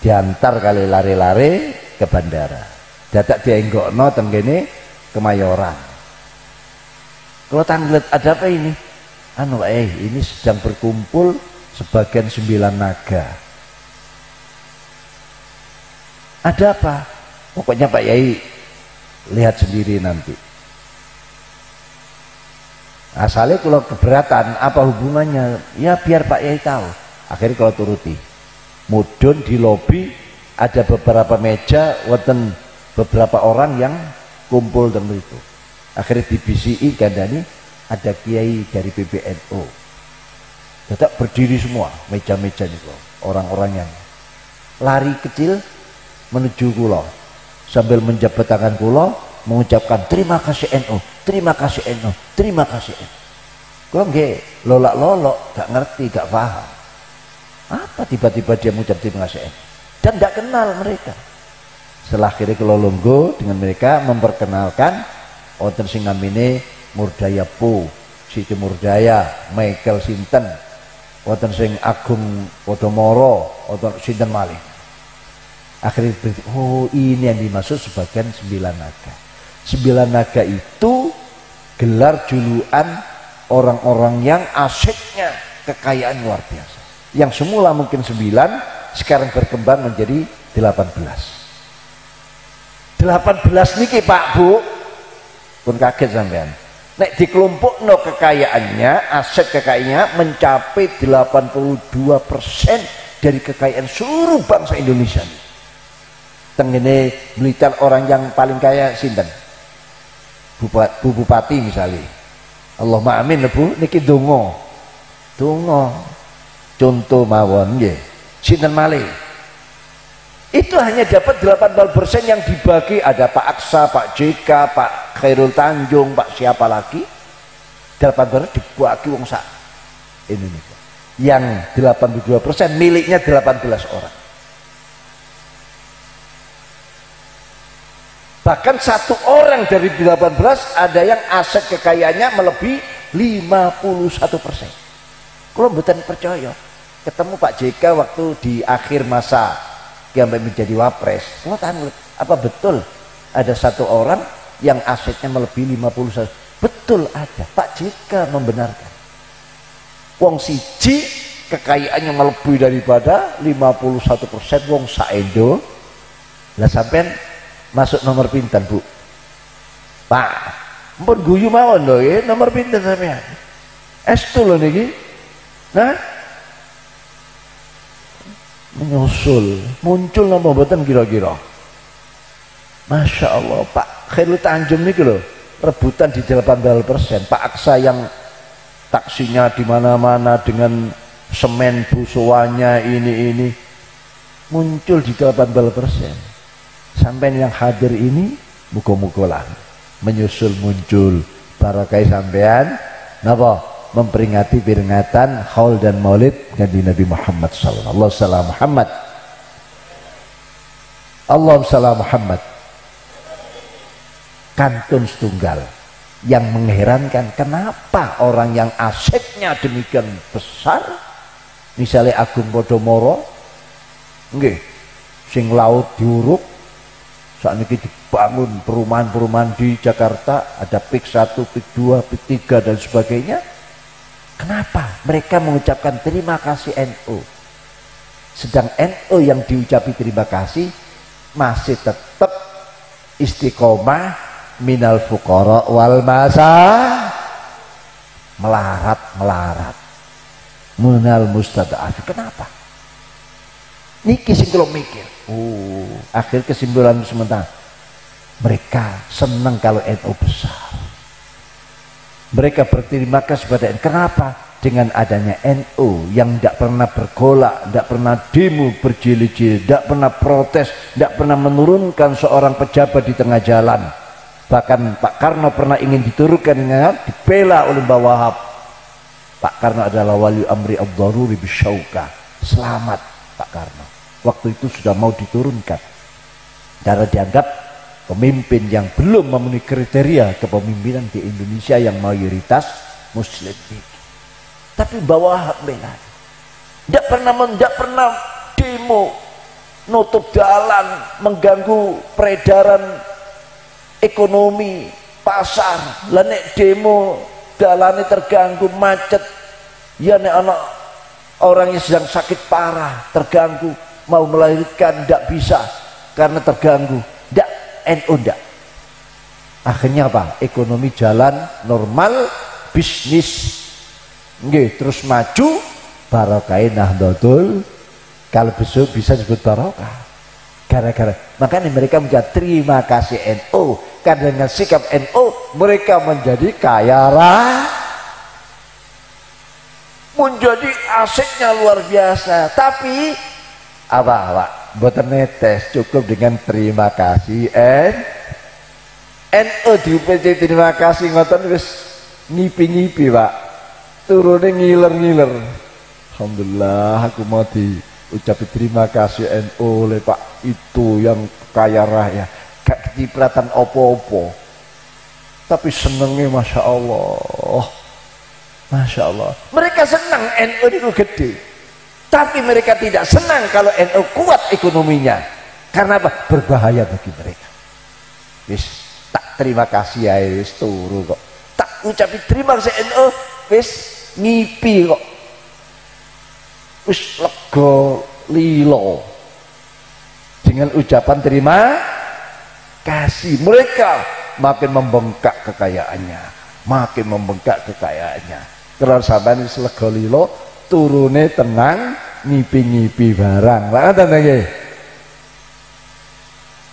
Diantar kali lari-lari ke bandara. Dadak dienggokno teng kene Kemayoran. Kalau tanglet ada apa ini? Ini sedang berkumpul sebagian 9 naga. Ada apa? Pokoknya Pak Yai lihat sendiri nanti. Asalnya kalau keberatan, apa hubungannya? Ya biar Pak Yai tahu. Akhirnya kalau turuti, mudun di lobi ada beberapa meja, wonten beberapa orang yang kumpul dan itu. Akhirnya di BCI kandani ada kiai dari PBNU. Tetap berdiri semua meja-meja itu, orang-orang yang lari kecil menuju kula sambil menjabat tangan kula mengucapkan terima kasih NU, terima kasih NU, terima kasih NU. Kula nggih lolak-lolok, gak ngerti, gak paham. Apa tiba-tiba dia mengucap terima kasih NU dan gak kenal mereka. Setelah akhirnya kula lungguh dengan mereka memperkenalkan wonten sing namine Murdaya Po, Siti Murdaya, Michael Sinten, wonten sing Agung Podomoro, wonten sinten malih. Akhirnya oh ini yang dimaksud sebagian 9 naga. 9 naga itu gelar julukan orang-orang yang asetnya kekayaan luar biasa. Yang semula mungkin 9 sekarang berkembang menjadi 18 niki Pak Bu pun kaget sampean. Nek dikelompokno kekayaannya, aset kekayaannya mencapai 82% dari kekayaan seluruh bangsa Indonesia. Tengene Blitar orang yang paling kaya sinten? Bu Bupati misalnya. Allahumma amin Bu, niki donga. Contoh mawon nggih. Sinten malih? Itu hanya dapat 80% yang dibagi, ada Pak Aksa, Pak JK, Pak Khairul Tanjung, Pak siapa lagi, 80% dibagi wong sak Indonesia. Yang 82% miliknya 18 orang. Bahkan satu orang dari 18 ada yang aset kekayaannya melebihi 51%. Kalau mboten percaya, ketemu Pak JK waktu di akhir masa sampai menjadi wapres, apa betul ada satu orang yang asetnya melebihi 51%? Betul ada, Pak JK membenarkan. Wong siji kekayaannya melebihi daripada 51%, wong saendo. Lah sampean masuk nomor pinten Bu? Pak, mpun guyu mawon lho ya, nomor pinten sampean? Estu lho niki. Nah, menyusul muncul nama mboten kira-kira. Masya Allah, Pak Khairul Tanjung niki lho rebutan di 80%. Pak Aksa yang taksinya di mana-mana dengan semen busuannya ini muncul di 80%. Sampai yang hadir ini muka-muka lah menyusul muncul barakai sampean napa memperingati peringatan haul dan maulid Nabi Muhammad sallallahu alaihi wasallam. Allahumma salli Muhammad. Kantun setunggal yang mengherankan, kenapa orang yang asetnya demikian besar, misalnya Agung Podomoro nggih sing laut diuruk, saat ini dibangun perumahan-perumahan di Jakarta, ada PIK 1, PIK 2, PIK 3 dan sebagainya. Kenapa mereka mengucapkan terima kasih NU, sedang NU yang diucapi terima kasih masih tetap istiqomah minal fuqara wal melarat minal mustada'af. Kenapa? Niki sing kula mikir. Akhir kesimpulan sementara mereka senang kalau NU besar. Mereka berterima kasih pada NU. Kenapa? Dengan adanya NU yang tidak pernah bergolak, tidak pernah demo berjilid-jilid, tidak pernah protes, tidak pernah menurunkan seorang pejabat di tengah jalan. Bahkan Pak Karno pernah ingin diturunkan, dibela oleh Mbah Wahab. Pak Karno adalah wali amri ad-daruri bisyauka. Selamat Pak Karno. Waktu itu sudah mau diturunkan karena dianggap pemimpin yang belum memenuhi kriteria kepemimpinan di Indonesia yang mayoritas muslim. Tapi Mbah Wahab bela. Tidak pernah demo, nutup jalan, mengganggu peredaran ekonomi pasar. Lah nek demo dalane terganggu macet, ya nek anak orang yang sedang sakit parah terganggu mau melahirkan tidak bisa karena terganggu, tidak NU tidak. Akhirnya apa? Ekonomi jalan normal, bisnis nggih terus maju, barokah Nahdlatul. Kalau besok bisa disebut barokah gara-gara makanya mereka menjadi terima kasih NU. Karena dengan sikap NU mereka menjadi kaya raya, menjadi asetnya luar biasa. Tapi apa mboten netes, cukup dengan terima kasih NU diucapkan terima kasih ngoten wis ngipi-ngipi Pak, turune ngiler-ngiler. Alhamdulillah aku mau diucapi terima kasih NU oleh Pak itu yang kaya raya, gak kecipratan opo-opo tapi senengnya Masya Allah. Masya Allah, mereka senang NU itu gede, tapi mereka tidak senang kalau NU kuat ekonominya. Karena apa? Berbahaya bagi mereka. Wis tak terima kasih ya, wis turu kok, tak ucapi terima kasih NU, wis ngipi kok, wis lega lilo. dengan ucapan terima kasih. Mereka makin membengkak kekayaannya, makin membengkak kekayaannya. Kalau sampai selegolilo turune tenang, ngipi-ngipi barang. Lah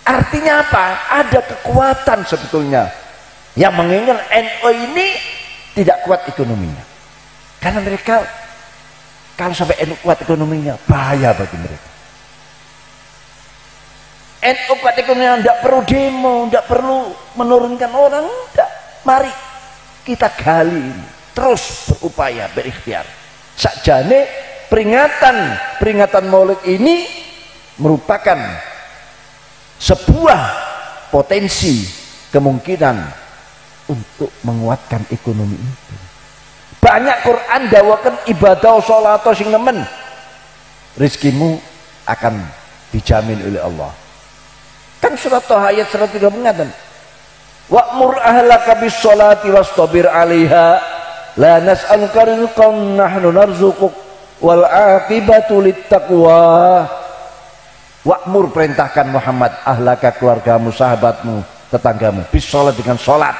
artinya apa? Ada kekuatan sebetulnya yang menginginkan NU ini tidak kuat ekonominya. Karena mereka kalau sampai NU kuat ekonominya bahaya bagi mereka. NU kuat ekonominya tidak perlu demo, tidak perlu menurunkan orang, tidak. Mari kita gali ini, terus berupaya berikhtiar. Sakjane peringatan Maulid ini merupakan sebuah potensi kemungkinan untuk menguatkan ekonomi itu. Banyak Quran dawakan ibadah sholat sing nemen, rizkimu akan dijamin oleh Allah. Kan surat Thaha ayat 103 mengatakan, wa'mur ahlaka bis sholati wastabir 'alaiha la nas'aluka rizqan nahnu narzuquk wal 'aqibatu littaqwa. Wa'mur, perintahkan Muhammad ahlaka, keluargamu, sahabatmu, tetanggamu, bis sholat, dengan sholat,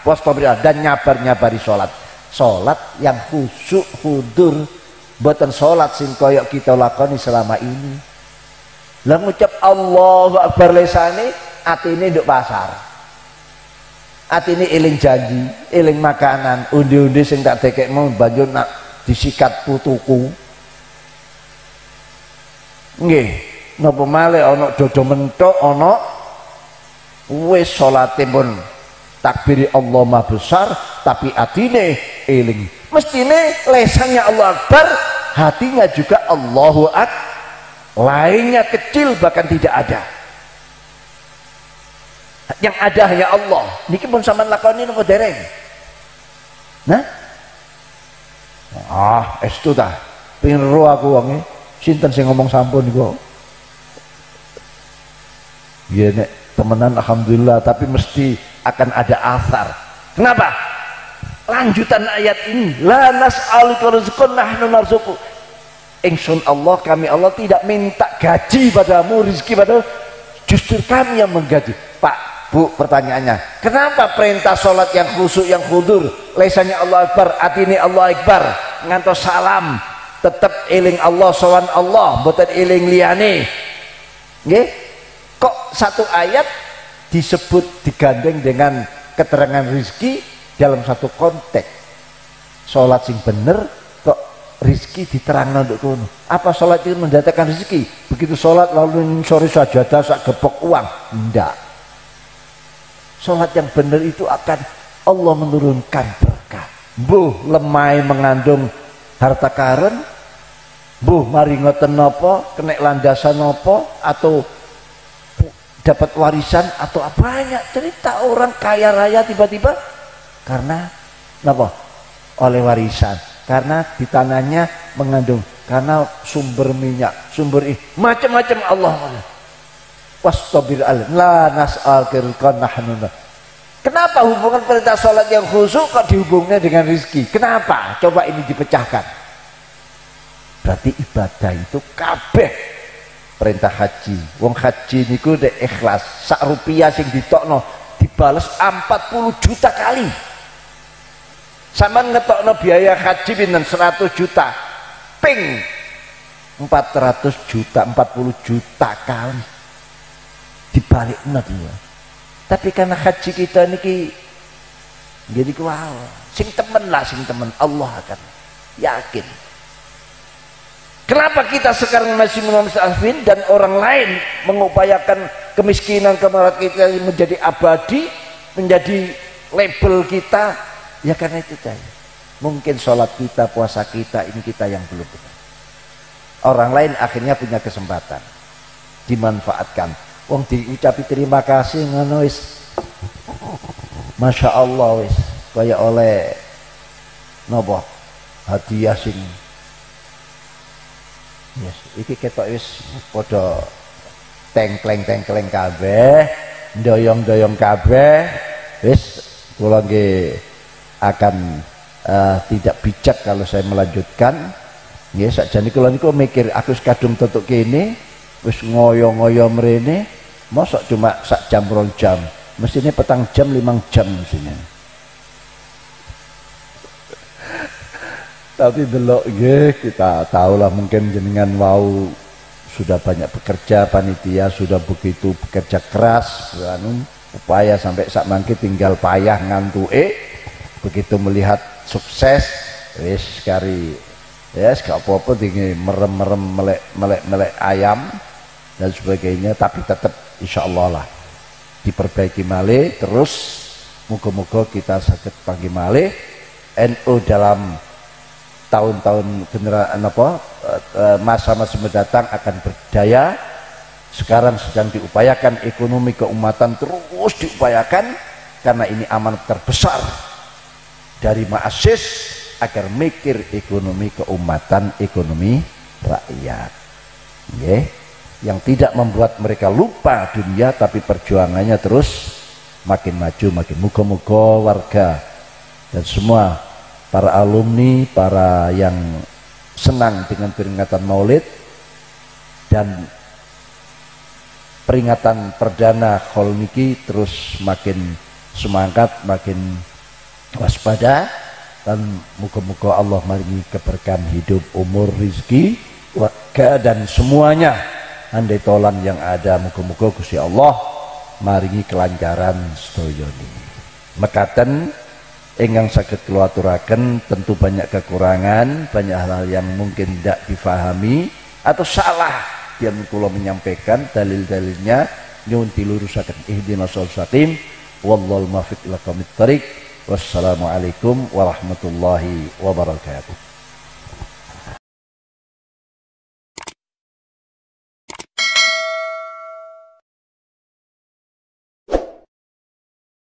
wastabir, dan nyabari sholat. Sholat yang khusyuk hudur, buatan sholat sing koyok kita lakoni selama ini. Lah ngucap Allahu Akbar lesane, atine nduk pasar, atine eling janji, eling makanan, undi-undi sing tak dekekmu banjur nak disikat putuku. Nggih, napa malih ana dodo mentok, ana wis salate pun takbiri Allah Maha Besar tapi atine eling. Mestine lesannya Allah Akbar, hatinya juga Allahu Akbar. Lainnya kecil bahkan tidak ada. Yang ada hanya Allah. Niki pun sampean lakoni napa dereng? Nah? Estu ta. Pengen ro aku wonge. Sinten sing ngomong sampun niku? Ya nek temenan alhamdulillah, tapi mesti akan ada asar. Kenapa? Lanjutan ayat ini, la nas'aluka rizqan nahnu narzuqu. Ingsun Allah, kami Allah tidak minta gaji padamu, rizki padamu, justru kami yang menggaji. Pak, Bu, pertanyaannya, kenapa perintah sholat yang khusyuk, yang khudur, lesannya Allah Akbar, atine Allah Akbar, ngantos salam tetap eling Allah, sowan Allah, boten eling liyane. Nggih? Kok satu ayat disebut digandeng dengan keterangan rizki dalam satu konteks? Sholat sing bener kok rizki diterangkan untuk kono. Apa sholat itu mendatangkan rizki? Begitu sholat lalu sore sajadah sak gepok uang? Enggak. Sholat yang benar itu akan Allah menurunkan berkah. Mbuh lemai mengandung harta karun, mbuh mari ngoten napa, kena landasan napa, atau dapat warisan, atau banyak cerita orang kaya raya tiba-tiba karena napa? Oleh warisan. Karena di tanahnya mengandung, karena sumber minyak, sumber macam-macam Allah. Wastabir la nas'al kirqan nahnu. Kenapa hubungan perintah sholat yang khusyuk kok dihubungnya dengan rizki? Kenapa? Coba ini dipecahkan. Berarti ibadah itu kabeh. Perintah haji, wong haji niku dek ikhlas, sak rupiah sing ditokno dibales 40 juta kali. Sama ngetokno biaya haji pinten 100 juta, ping 400 juta, 40 juta kali dibalikno dia. Tapi karena haji kita niki jadi wow, sing temen lah, sing temen Allah akan yakin. Kenapa kita sekarang masih mengambil dan orang lain mengupayakan kemiskinan kemarat kita menjadi abadi, menjadi label kita? Ya karena itu tadi. Mungkin sholat kita, puasa kita, ini kita yang belum benar. Orang lain akhirnya punya kesempatan, dimanfaatkan. Wong diucapi terima kasih ngono wis, masya Allah wis, kaya oleh nopo hadiah sing yes, iki ketok wis padha tengkleng kabeh, ndoyong kabeh. Wis kula nggih akan tidak bijak kalau saya melanjutkan. Nggih, sakjane kula niku mikir aku kadung tutuk kene wis ngoyo-ngoyo mrene mosok cuma sak jam 2 jam, mestine petang jam 5 jam mestine. Tapi delok nggih kita tahulah mungkin jenengan wau sudah banyak bekerja, panitia sudah begitu bekerja keras upaya sampai sak mangke tinggal payah ngantuke, begitu melihat sukses wis kari yes gak apa-apa tinggi merem-merem melek ayam dan sebagainya, tapi tetap insyaallah lah diperbaiki malih terus, muga-muga kita sakit pagi malih NU dalam tahun-tahun generasi masa-masa mendatang akan berdaya. Sekarang sedang diupayakan ekonomi keumatan terus diupayakan karena ini amanat terbesar dari Ma'asis agar mikir ekonomi keumatan, ekonomi rakyat. Yeah. Yang tidak membuat mereka lupa dunia tapi perjuangannya terus makin maju, makin muga-muga warga dan semua para alumni, para yang senang dengan peringatan Maulid dan peringatan perdana Khol niki terus makin semangat, makin waspada dan muga-muga Allah maringi keberkahan hidup, umur, rizki, warga dan semuanya andai tolan yang ada, muga-muga Gusti Allah maringi kelancaran sedayane. Mekaten ingkang saged kula aturaken tentu banyak kekurangan, banyak hal yang mungkin tidak difahami atau salah yang kula menyampaikan dalil-dalilnya nyuwun dilurusaken ihdinas shiratal wallahul muwaffiq ila aqwamit thoriq. Wassalamualaikum warahmatullahi wabarakatuh.